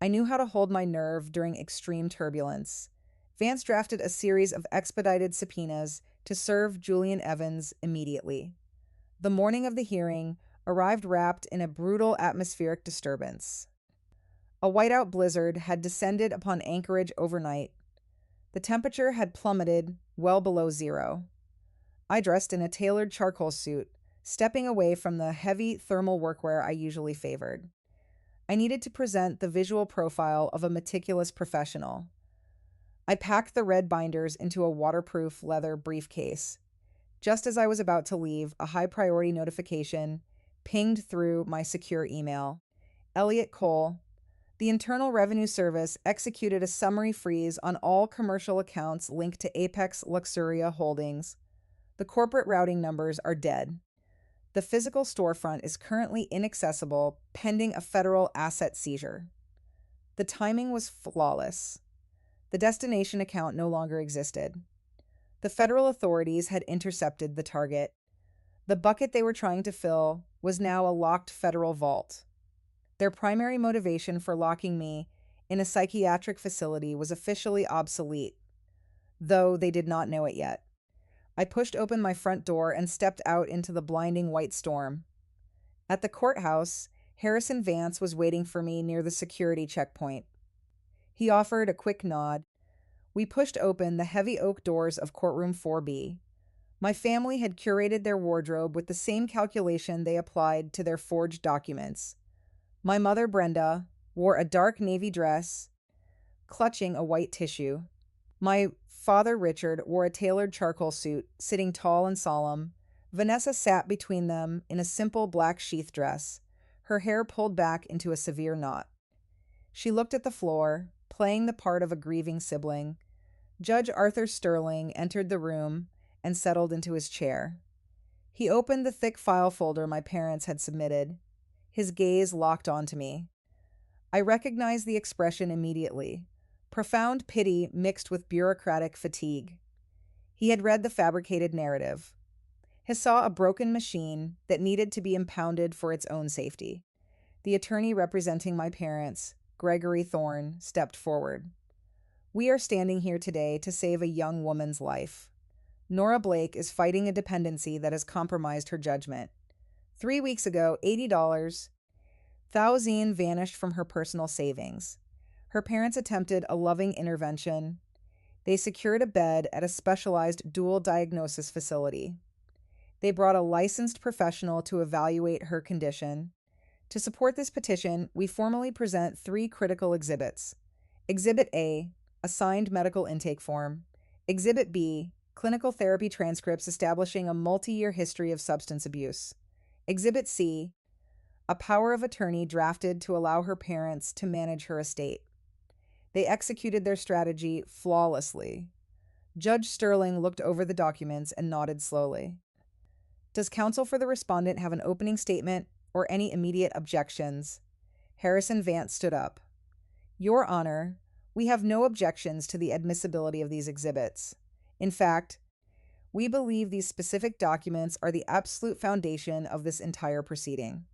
I knew how to hold my nerve during extreme turbulence. Vance drafted a series of expedited subpoenas to serve Julian Evans immediately. The morning of the hearing arrived wrapped in a brutal atmospheric disturbance. A whiteout blizzard had descended upon Anchorage overnight. The temperature had plummeted well below zero. I dressed in a tailored charcoal suit, stepping away from the heavy thermal workwear I usually favored. I needed to present the visual profile of a meticulous professional. I packed the red binders into a waterproof leather briefcase. Just as I was about to leave, a high-priority notification pinged through my secure email. "Elliot Cole, the Internal Revenue Service executed a summary freeze on all commercial accounts linked to Apex Luxuria Holdings. The corporate routing numbers are dead. The physical storefront is currently inaccessible pending a federal asset seizure." The timing was flawless. The destination account no longer existed. The federal authorities had intercepted the target. The bucket they were trying to fill was now a locked federal vault. Their primary motivation for locking me in a psychiatric facility was officially obsolete, though they did not know it yet. I pushed open my front door and stepped out into the blinding white storm. At the courthouse, Harrison Vance was waiting for me near the security checkpoint. He offered a quick nod. We pushed open the heavy oak doors of courtroom 4B. My family had curated their wardrobe with the same calculation they applied to their forged documents. My mother, Brenda, wore a dark navy dress, clutching a white tissue. My father, Richard, wore a tailored charcoal suit, sitting tall and solemn. Vanessa sat between them in a simple black sheath dress, her hair pulled back into a severe knot. She looked at the floor, playing the part of a grieving sibling. Judge Arthur Sterling entered the room and settled into his chair. He opened the thick file folder my parents had submitted. His gaze locked onto me. I recognized the expression immediately. Profound pity mixed with bureaucratic fatigue. He had read the fabricated narrative. He saw a broken machine that needed to be impounded for its own safety. The attorney representing my parents, Gregory Thorne, stepped forward. "We are standing here today to save a young woman's life. Nora Blake is fighting a dependency that has compromised her judgment. 3 weeks ago, $80, Thousine vanished from her personal savings. Her parents attempted a loving intervention. They secured a bed at a specialized dual diagnosis facility. They brought a licensed professional to evaluate her condition. To support this petition, we formally present 3 critical exhibits. Exhibit A, a signed medical intake form. Exhibit B, clinical therapy transcripts establishing a multi-year history of substance abuse. Exhibit C, a power of attorney drafted to allow her parents to manage her estate. They executed their strategy flawlessly. Judge Sterling looked over the documents and nodded slowly. Does counsel for the respondent have an opening statement or any immediate objections? Harrison Vance stood up. Your Honor, we have no objections to the admissibility of these exhibits. In fact, we believe these specific documents are the absolute foundation of this entire proceeding.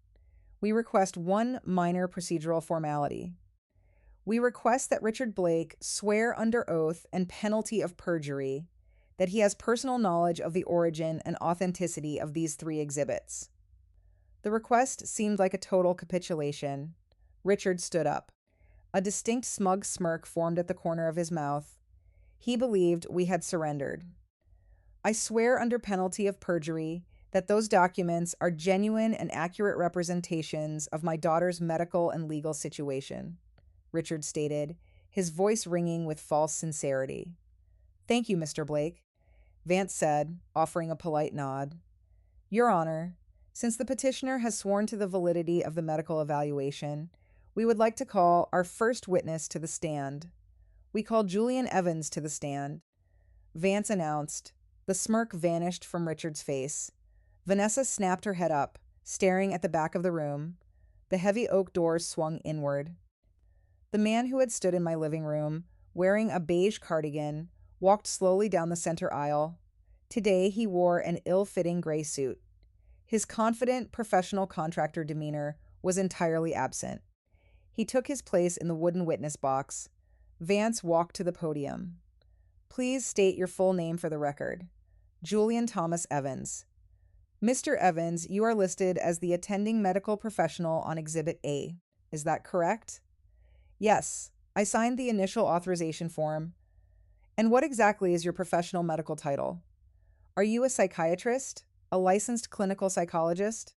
We request one minor procedural formality. We request that Richard Blake swear under oath and penalty of perjury that he has personal knowledge of the origin and authenticity of these three exhibits. The request seemed like a total capitulation. Richard stood up. A distinct smug smirk formed at the corner of his mouth. He believed we had surrendered. I swear under penalty of perjury that those documents are genuine and accurate representations of my daughter's medical and legal situation, Richard stated, his voice ringing with false sincerity. Thank you, Mr. Blake, Vance said, offering a polite nod. Your Honor, since the petitioner has sworn to the validity of the medical evaluation, we would like to call our first witness to the stand. We call Julian Evans to the stand, Vance announced. The smirk vanished from Richard's face. Vanessa snapped her head up, staring at the back of the room. The heavy oak doors swung inward. The man who had stood in my living room, wearing a beige cardigan, walked slowly down the center aisle. Today he wore an ill-fitting gray suit. His confident, professional contractor demeanor was entirely absent. He took his place in the wooden witness box. Vance walked to the podium. Please state your full name for the record. Julian Thomas Evans. Mr. Evans, you are listed as the attending medical professional on Exhibit A. Is that correct? Yes, I signed the initial authorization form. And what exactly is your professional medical title? Are you a psychiatrist? A licensed clinical psychologist?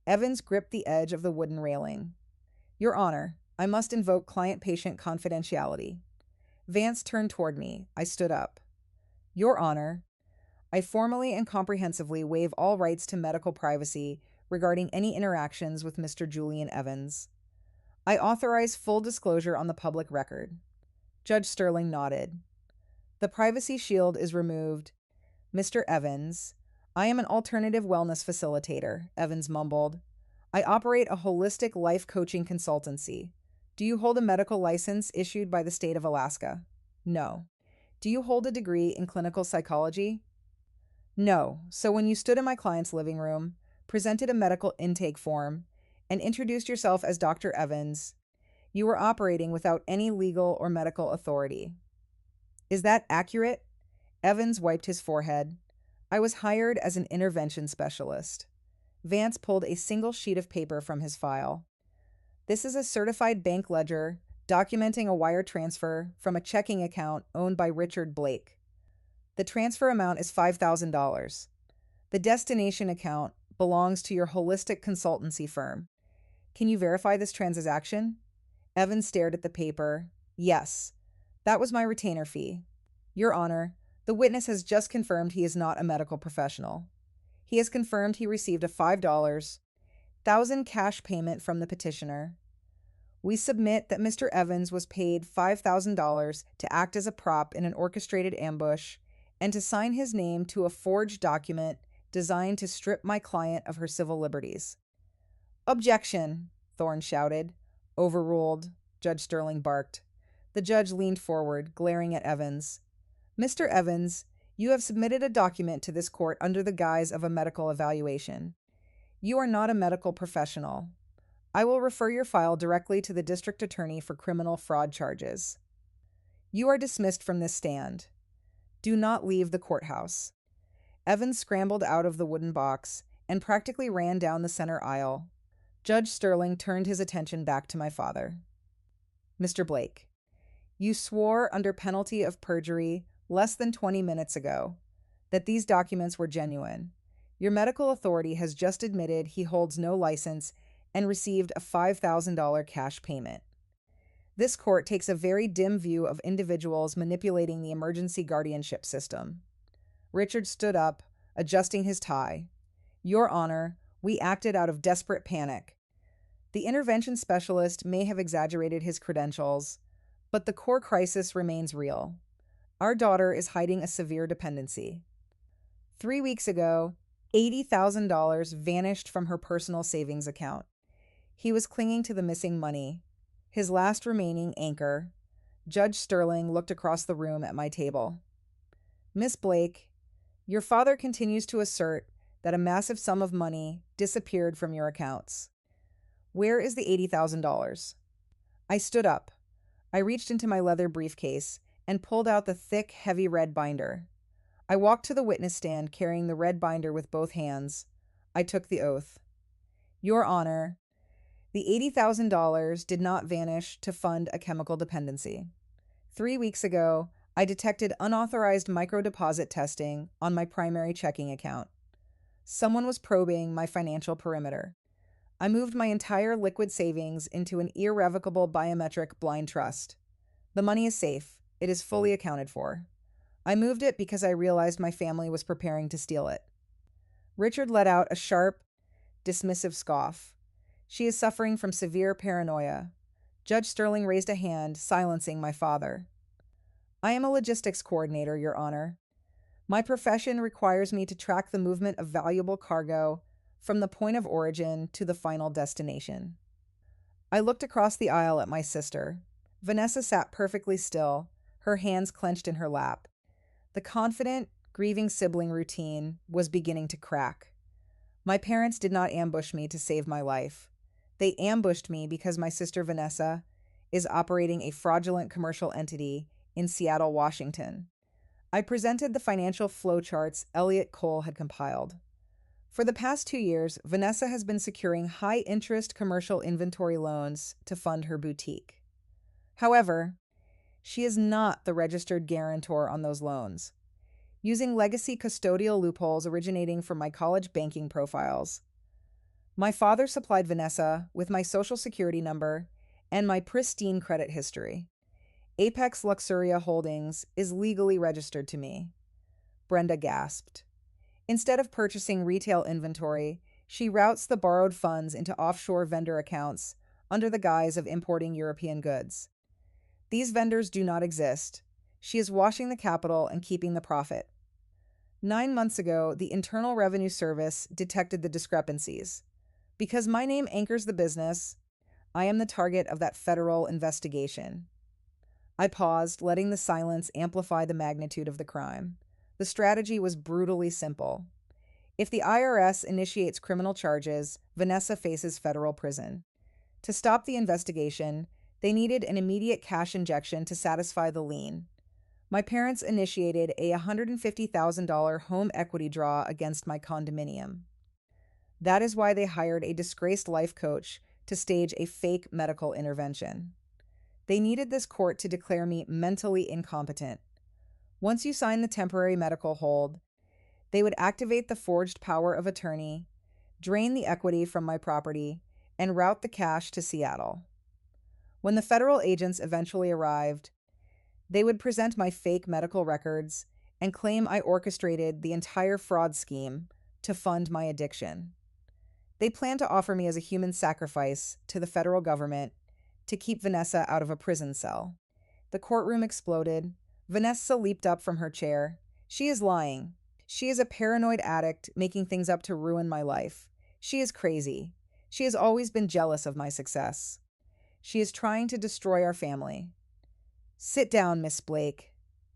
Evans gripped the edge of the wooden railing. Your Honor, I must invoke client-patient confidentiality. Vance turned toward me. I stood up. Your Honor, I formally and comprehensively waive all rights to medical privacy regarding any interactions with Mr. Julian Evans. I authorize full disclosure on the public record. Judge Sterling nodded. The privacy shield is removed. Mr. Evans, I am an alternative wellness facilitator, Evans mumbled. I operate a holistic life coaching consultancy. Do you hold a medical license issued by the state of Alaska? No. Do you hold a degree in clinical psychology? No. So when you stood in my client's living room, presented a medical intake form, and introduced yourself as Dr. Evans, you were operating without any legal or medical authority. Is that accurate? Evans wiped his forehead. I was hired as an intervention specialist. Vance pulled a single sheet of paper from his file. This is a certified bank ledger documenting a wire transfer from a checking account owned by Richard Blake. The transfer amount is $5,000. The destination account belongs to your holistic consultancy firm. Can you verify this transaction? Evans stared at the paper. Yes, that was my retainer fee. Your Honor, the witness has just confirmed he is not a medical professional. He has confirmed he received a $5,000 cash payment from the petitioner. We submit that Mr. Evans was paid $5,000 to act as a prop in an orchestrated ambush and to sign his name to a forged document designed to strip my client of her civil liberties. Objection, Thorne shouted. Overruled, Judge Sterling barked. The judge leaned forward, glaring at Evans. Mr. Evans, you have submitted a document to this court under the guise of a medical evaluation. You are not a medical professional. I will refer your file directly to the district attorney for criminal fraud charges. You are dismissed from this stand. Do not leave the courthouse. Evans scrambled out of the wooden box and practically ran down the center aisle. Judge Sterling turned his attention back to my father. Mr. Blake, you swore under penalty of perjury less than 20 minutes ago that these documents were genuine. Your medical authority has just admitted he holds no license and received a $5,000 cash payment. This court takes a very dim view of individuals manipulating the emergency guardianship system. Richard stood up, adjusting his tie. Your Honor, we acted out of desperate panic. The intervention specialist may have exaggerated his credentials, but the core crisis remains real. Our daughter is hiding a severe dependency. 3 weeks ago, $80,000 vanished from her personal savings account. He was clinging to the missing money, his last remaining anchor. Judge Sterling looked across the room at my table. Miss Blake, your father continues to assert that a massive sum of money disappeared from your accounts. Where is the $80,000? I stood up. I reached into my leather briefcase and pulled out the thick, heavy red binder. I walked to the witness stand carrying the red binder with both hands. I took the oath. Your Honor, the $80,000 did not vanish to fund a chemical dependency. 3 weeks ago, I detected unauthorized microdeposit testing on my primary checking account. Someone was probing my financial perimeter. I moved my entire liquid savings into an irrevocable biometric blind trust. The money is safe. It is fully accounted for. I moved it because I realized my family was preparing to steal it. Richard let out a sharp, dismissive scoff. She is suffering from severe paranoia. Judge Sterling raised a hand, silencing my father. I am a logistics coordinator, Your Honor. My profession requires me to track the movement of valuable cargo from the point of origin to the final destination. I looked across the aisle at my sister. Vanessa sat perfectly still, her hands clenched in her lap. The confident, grieving sibling routine was beginning to crack. My parents did not ambush me to save my life. They ambushed me because my sister Vanessa is operating a fraudulent commercial entity in Seattle, Washington. I presented the financial flowcharts Elliot Cole had compiled. For the past 2 years, Vanessa has been securing high-interest commercial inventory loans to fund her boutique. However, she is not the registered guarantor on those loans. Using legacy custodial loopholes originating from my college banking profiles, my father supplied Vanessa with my social security number and my pristine credit history. Apex Luxuria Holdings is legally registered to me. Brenda gasped. Instead of purchasing retail inventory, she routes the borrowed funds into offshore vendor accounts under the guise of importing European goods. These vendors do not exist. She is washing the capital and keeping the profit. 9 months ago, the Internal Revenue Service detected the discrepancies. Because my name anchors the business, I am the target of that federal investigation. I paused, letting the silence amplify the magnitude of the crime. The strategy was brutally simple. If the IRS initiates criminal charges, Vanessa faces federal prison. To stop the investigation, they needed an immediate cash injection to satisfy the lien. My parents initiated a $150,000 home equity draw against my condominium. That is why they hired a disgraced life coach to stage a fake medical intervention. They needed this court to declare me mentally incompetent. Once you sign the temporary medical hold, they would activate the forged power of attorney, drain the equity from my property, and route the cash to Seattle. When the federal agents eventually arrived, they would present my fake medical records and claim I orchestrated the entire fraud scheme to fund my addiction. They planned to offer me as a human sacrifice to the federal government to keep Vanessa out of a prison cell. The courtroom exploded. Vanessa leaped up from her chair. She is lying. She is a paranoid addict making things up to ruin my life. She is crazy. She has always been jealous of my success. She is trying to destroy our family. Sit down, Miss Blake,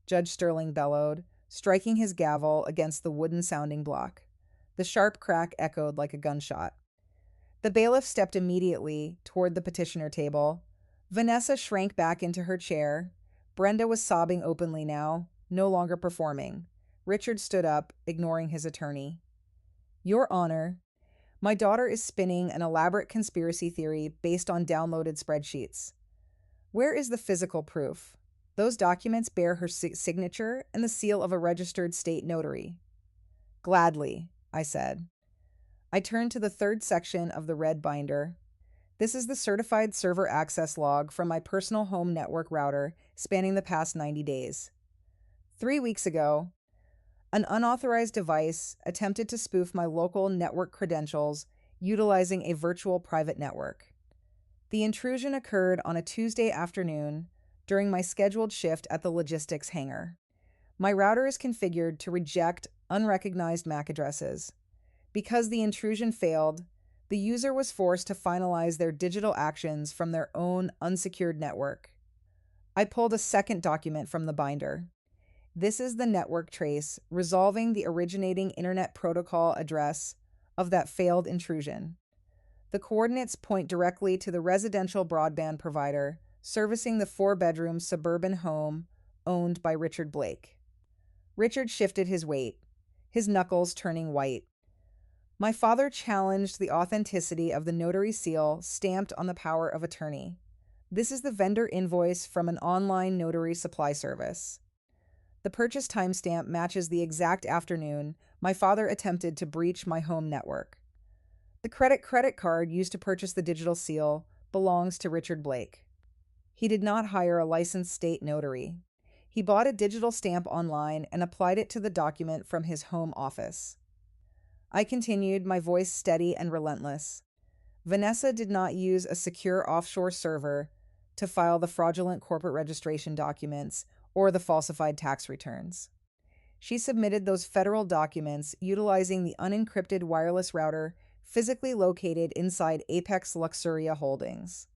Judge Sterling bellowed, striking his gavel against the wooden sounding block. The sharp crack echoed like a gunshot. The bailiff stepped immediately toward the petitioner table. Vanessa shrank back into her chair. Brenda was sobbing openly now, no longer performing. Richard stood up, ignoring his attorney. Your Honor, my daughter is spinning an elaborate conspiracy theory based on downloaded spreadsheets. Where is the physical proof? Those documents bear her signature and the seal of a registered state notary. Gladly, I said. I turned to the third section of the red binder. This is the certified server access log from my personal home network router spanning the past 90 days. 3 weeks ago, an unauthorized device attempted to spoof my local network credentials utilizing a virtual private network. The intrusion occurred on a Tuesday afternoon during my scheduled shift at the logistics hangar. My router is configured to reject unrecognized MAC addresses. Because the intrusion failed, The user was forced to finalize their digital actions from their own unsecured network. I pulled a second document from the binder. This is the network trace resolving the originating Internet Protocol address of that failed intrusion. The coordinates point directly to the residential broadband provider servicing the four-bedroom suburban home owned by Richard Blake. Richard shifted his weight, his knuckles turning white. My father challenged the authenticity of the notary seal stamped on the power of attorney. This is the vendor invoice from an online notary supply service. The purchase timestamp matches the exact afternoon my father attempted to breach my home network. The credit card used to purchase the digital seal belongs to Richard Blake. He did not hire a licensed state notary. He bought a digital stamp online and applied it to the document from his home office. I continued, my voice steady and relentless. Vanessa did not use a secure offshore server to file the fraudulent corporate registration documents or the falsified tax returns. She submitted those federal documents utilizing the unencrypted wireless router physically located inside Apex Luxuria Holdings.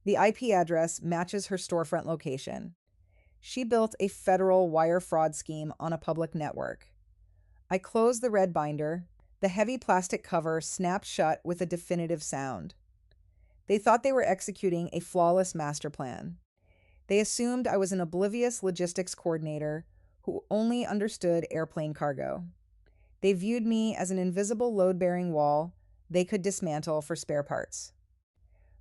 The IP address matches her storefront location. She built a federal wire fraud scheme on a public network. I closed the red binder. The heavy plastic cover snapped shut with a definitive sound. They thought they were executing a flawless master plan. They assumed I was an oblivious logistics coordinator who only understood airplane cargo. They viewed me as an invisible load-bearing wall they could dismantle for spare parts.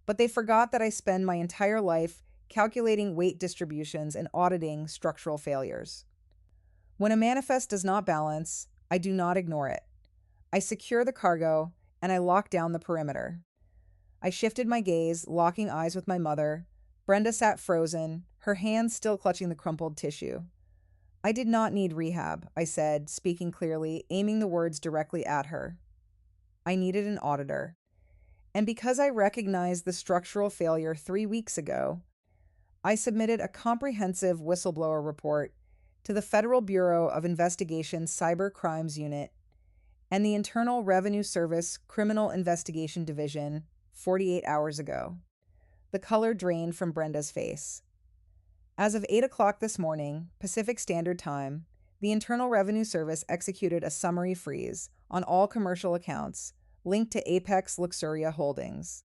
But they forgot that I spend my entire life calculating weight distributions and auditing structural failures. When a manifest does not balance, I do not ignore it. I secure the cargo, and I lock down the perimeter. I shifted my gaze, locking eyes with my mother. Brenda sat frozen, her hands still clutching the crumpled tissue. I did not need rehab, I said, speaking clearly, aiming the words directly at her. I needed an auditor. And because I recognized the structural failure 3 weeks ago, I submitted a comprehensive whistleblower report to the Federal Bureau of Investigation Cyber Crimes Unit and the Internal Revenue Service Criminal Investigation Division 48 hours ago. The color drained from Brenda's face. As of 8 o'clock this morning, Pacific Standard Time, the Internal Revenue Service executed a summary freeze on all commercial accounts linked to Apex Luxuria Holdings.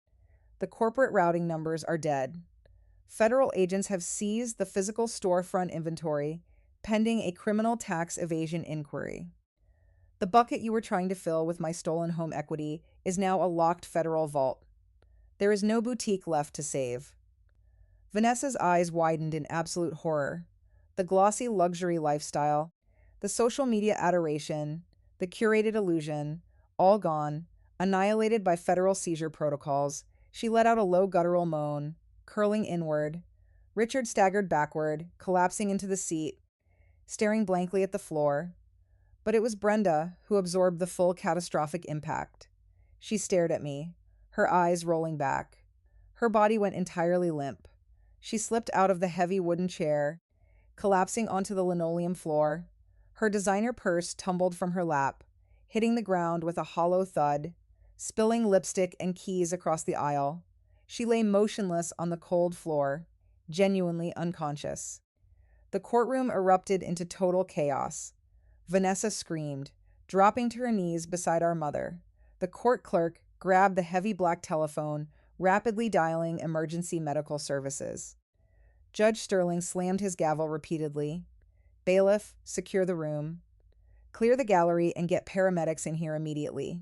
The corporate routing numbers are dead. Federal agents have seized the physical storefront inventory pending a criminal tax evasion inquiry. The bucket you were trying to fill with my stolen home equity is now a locked federal vault. There is no boutique left to save. Vanessa's eyes widened in absolute horror. The glossy luxury lifestyle, the social media adoration, the curated illusion, all gone, annihilated by federal seizure protocols. She let out a low guttural moan, curling inward. Richard staggered backward, collapsing into the seat, staring blankly at the floor. But it was Brenda who absorbed the full catastrophic impact. She stared at me, her eyes rolling back. Her body went entirely limp. She slipped out of the heavy wooden chair, collapsing onto the linoleum floor. Her designer purse tumbled from her lap, hitting the ground with a hollow thud, spilling lipstick and keys across the aisle. She lay motionless on the cold floor, genuinely unconscious. The courtroom erupted into total chaos. Vanessa screamed, dropping to her knees beside our mother. The court clerk grabbed the heavy black telephone, rapidly dialing emergency medical services. Judge Sterling slammed his gavel repeatedly. Bailiff, secure the room. Clear the gallery and get paramedics in here immediately.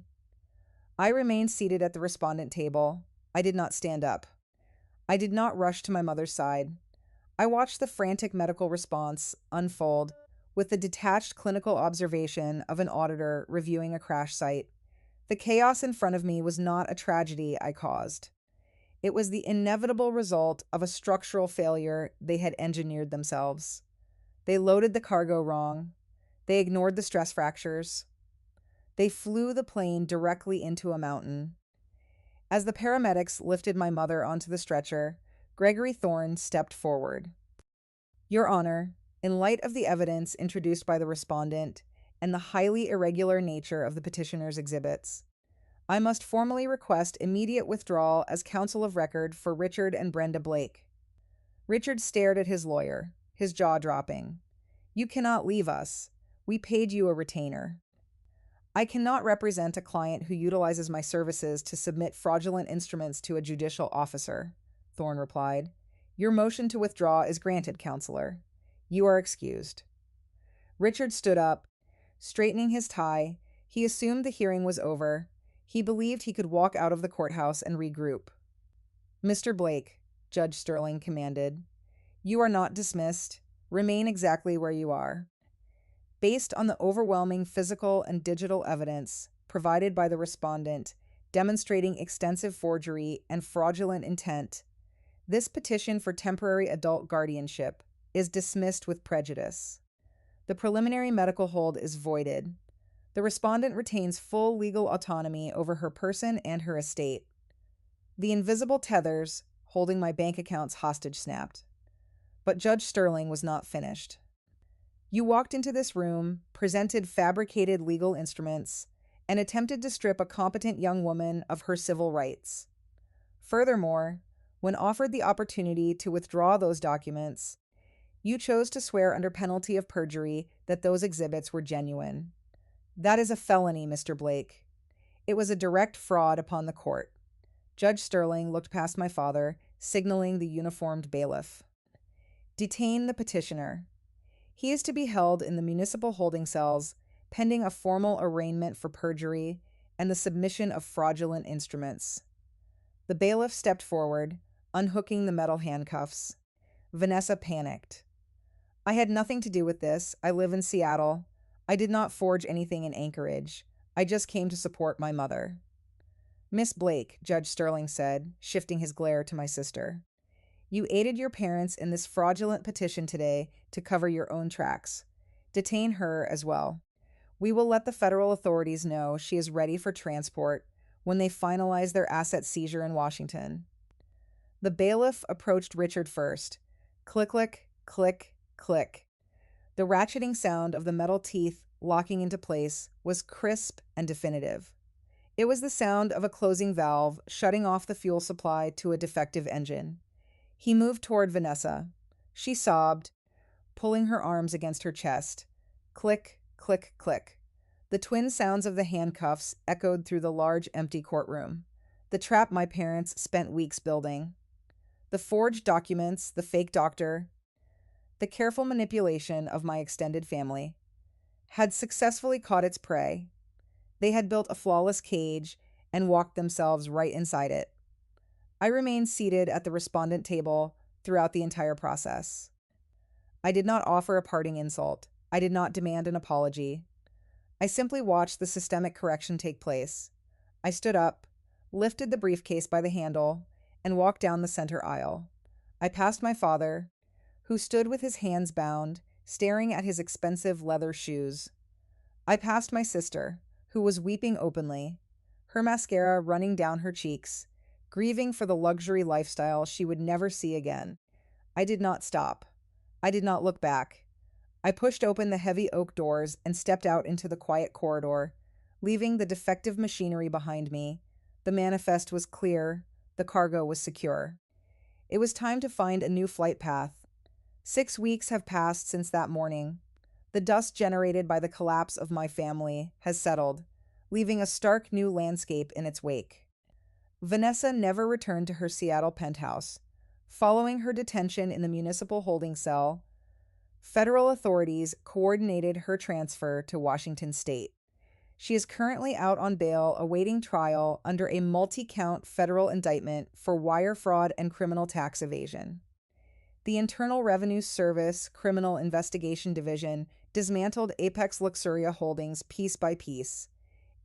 I remained seated at the respondent table. I did not stand up. I did not rush to my mother's side. I watched the frantic medical response unfold with the detached clinical observation of an auditor reviewing a crash site. The chaos in front of me was not a tragedy I caused. It was the inevitable result of a structural failure they had engineered themselves. They loaded the cargo wrong. They ignored the stress fractures. They flew the plane directly into a mountain. As the paramedics lifted my mother onto the stretcher, Gregory Thorne stepped forward. Your Honor, in light of the evidence introduced by the respondent and the highly irregular nature of the petitioner's exhibits, I must formally request immediate withdrawal as counsel of record for Richard and Brenda Blake. Richard stared at his lawyer, his jaw dropping. You cannot leave us. We paid you a retainer. I cannot represent a client who utilizes my services to submit fraudulent instruments to a judicial officer, Thorne replied. Your motion to withdraw is granted, counselor. You are excused. Richard stood up, straightening his tie. He assumed the hearing was over. He believed he could walk out of the courthouse and regroup. Mr. Blake, Judge Sterling commanded, you are not dismissed. Remain exactly where you are. Based on the overwhelming physical and digital evidence provided by the respondent demonstrating extensive forgery and fraudulent intent, this petition for temporary adult guardianship is dismissed with prejudice. The preliminary medical hold is voided. The respondent retains full legal autonomy over her person and her estate. The invisible tethers holding my bank accounts hostage snapped. But Judge Sterling was not finished. You walked into this room, presented fabricated legal instruments, and attempted to strip a competent young woman of her civil rights. Furthermore, when offered the opportunity to withdraw those documents, you chose to swear under penalty of perjury that those exhibits were genuine. That is a felony, Mr. Blake. It was a direct fraud upon the court. Judge Sterling looked past my father, signaling the uniformed bailiff. Detain the petitioner. He is to be held in the municipal holding cells, pending a formal arraignment for perjury and the submission of fraudulent instruments. The bailiff stepped forward, unhooking the metal handcuffs. Vanessa panicked. I had nothing to do with this. I live in Seattle. I did not forge anything in Anchorage. I just came to support my mother. Miss Blake, Judge Sterling said, shifting his glare to my sister. You aided your parents in this fraudulent petition today to cover your own tracks. Detain her as well. We will let the federal authorities know she is ready for transport when they finalize their asset seizure in Washington. The bailiff approached Richard first. Click, click, click, click. The ratcheting sound of the metal teeth locking into place was crisp and definitive. It was the sound of a closing valve shutting off the fuel supply to a defective engine. He moved toward Vanessa. She sobbed, pulling her arms against her chest. Click, click, click. The twin sounds of the handcuffs echoed through the large, empty courtroom. The trap my parents spent weeks building. The forged documents, the fake doctor, the careful manipulation of my extended family had successfully caught its prey. They had built a flawless cage and walked themselves right inside it. I remained seated at the respondent table throughout the entire process. I did not offer a parting insult. I did not demand an apology. I simply watched the systemic correction take place. I stood up, lifted the briefcase by the handle, and walked down the center aisle. I passed my father, who stood with his hands bound, staring at his expensive leather shoes. I passed my sister, who was weeping openly, her mascara running down her cheeks, grieving for the luxury lifestyle she would never see again. I did not stop. I did not look back. I pushed open the heavy oak doors and stepped out into the quiet corridor, leaving the defective machinery behind me. The manifest was clear. The cargo was secure. It was time to find a new flight path. 6 weeks have passed since that morning. The dust generated by the collapse of my family has settled, leaving a stark new landscape in its wake. Vanessa never returned to her Seattle penthouse. Following her detention in the municipal holding cell, federal authorities coordinated her transfer to Washington State. She is currently out on bail awaiting trial under a multi-count federal indictment for wire fraud and criminal tax evasion. The Internal Revenue Service Criminal Investigation Division dismantled Apex Luxuria Holdings piece by piece.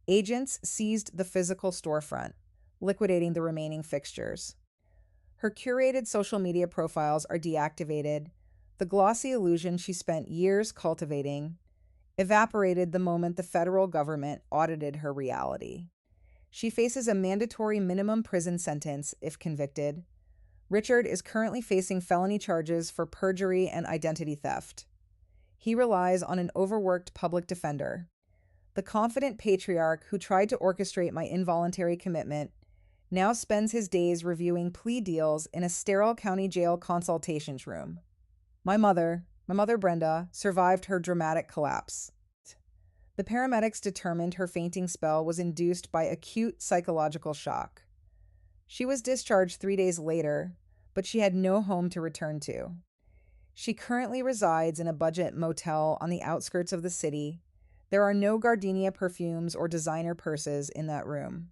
Agents seized the physical storefront, liquidating the remaining fixtures. Her curated social media profiles are deactivated. The glossy illusion she spent years cultivating evaporated the moment the federal government audited her reality. She faces a mandatory minimum prison sentence if convicted. Richard is currently facing felony charges for perjury and identity theft. He relies on an overworked public defender. The confident patriarch who tried to orchestrate my involuntary commitment now spends his days reviewing plea deals in a sterile county jail consultations room. My mother Brenda, survived her dramatic collapse. The paramedics determined her fainting spell was induced by acute psychological shock. She was discharged 3 days later, but she had no home to return to. She currently resides in a budget motel on the outskirts of the city. There are no gardenia perfumes or designer purses in that room.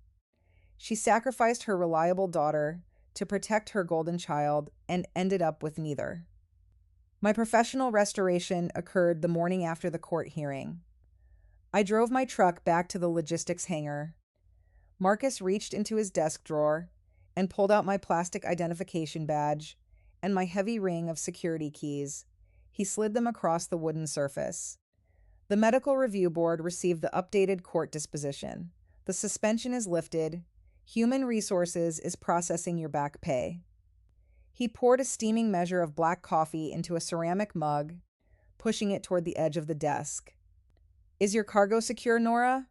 She sacrificed her reliable daughter to protect her golden child and ended up with neither. My professional restoration occurred the morning after the court hearing. I drove my truck back to the logistics hangar. Marcus reached into his desk drawer and pulled out my plastic identification badge and my heavy ring of security keys. He slid them across the wooden surface. The medical review board received the updated court disposition. The suspension is lifted. Human Resources is processing your back pay. He poured a steaming measure of black coffee into a ceramic mug, pushing it toward the edge of the desk. Is your cargo secure, Nora?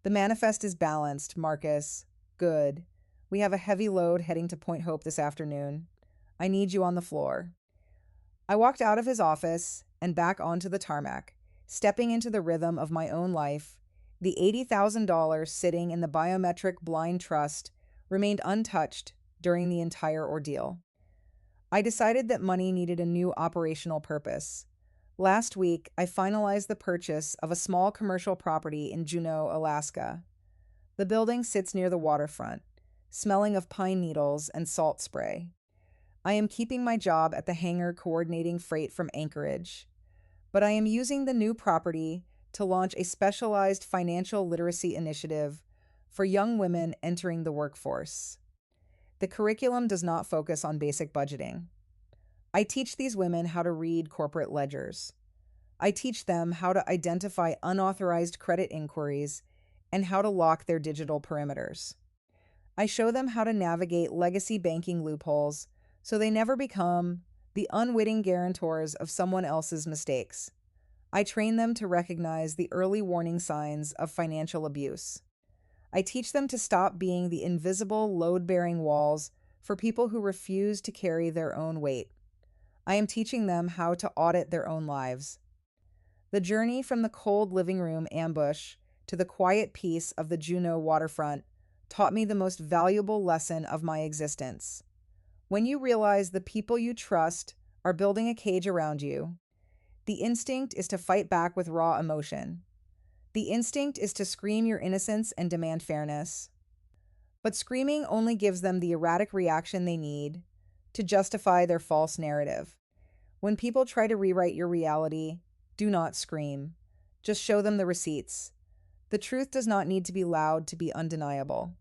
The manifest is balanced, Marcus. Good. We have a heavy load heading to Point Hope this afternoon. I need you on the floor. I walked out of his office and back onto the tarmac, stepping into the rhythm of my own life. The $80,000 sitting in the biometric blind trust remained untouched during the entire ordeal. I decided that money needed a new operational purpose. Last week, I finalized the purchase of a small commercial property in Juneau, Alaska. The building sits near the waterfront, smelling of pine needles and salt spray. I am keeping my job at the hangar coordinating freight from Anchorage, but I am using the new property to launch a specialized financial literacy initiative for young women entering the workforce. The curriculum does not focus on basic budgeting. I teach these women how to read corporate ledgers. I teach them how to identify unauthorized credit inquiries and how to lock their digital perimeters. I show them how to navigate legacy banking loopholes so they never become the unwitting guarantors of someone else's mistakes. I train them to recognize the early warning signs of financial abuse. I teach them to stop being the invisible load-bearing walls for people who refuse to carry their own weight. I am teaching them how to audit their own lives. The journey from the cold living room ambush to the quiet peace of the Juneau waterfront taught me the most valuable lesson of my existence. When you realize the people you trust are building a cage around you, the instinct is to fight back with raw emotion. The instinct is to scream your innocence and demand fairness. But screaming only gives them the erratic reaction they need to justify their false narrative. When people try to rewrite your reality, do not scream. Just show them the receipts. The truth does not need to be loud to be undeniable.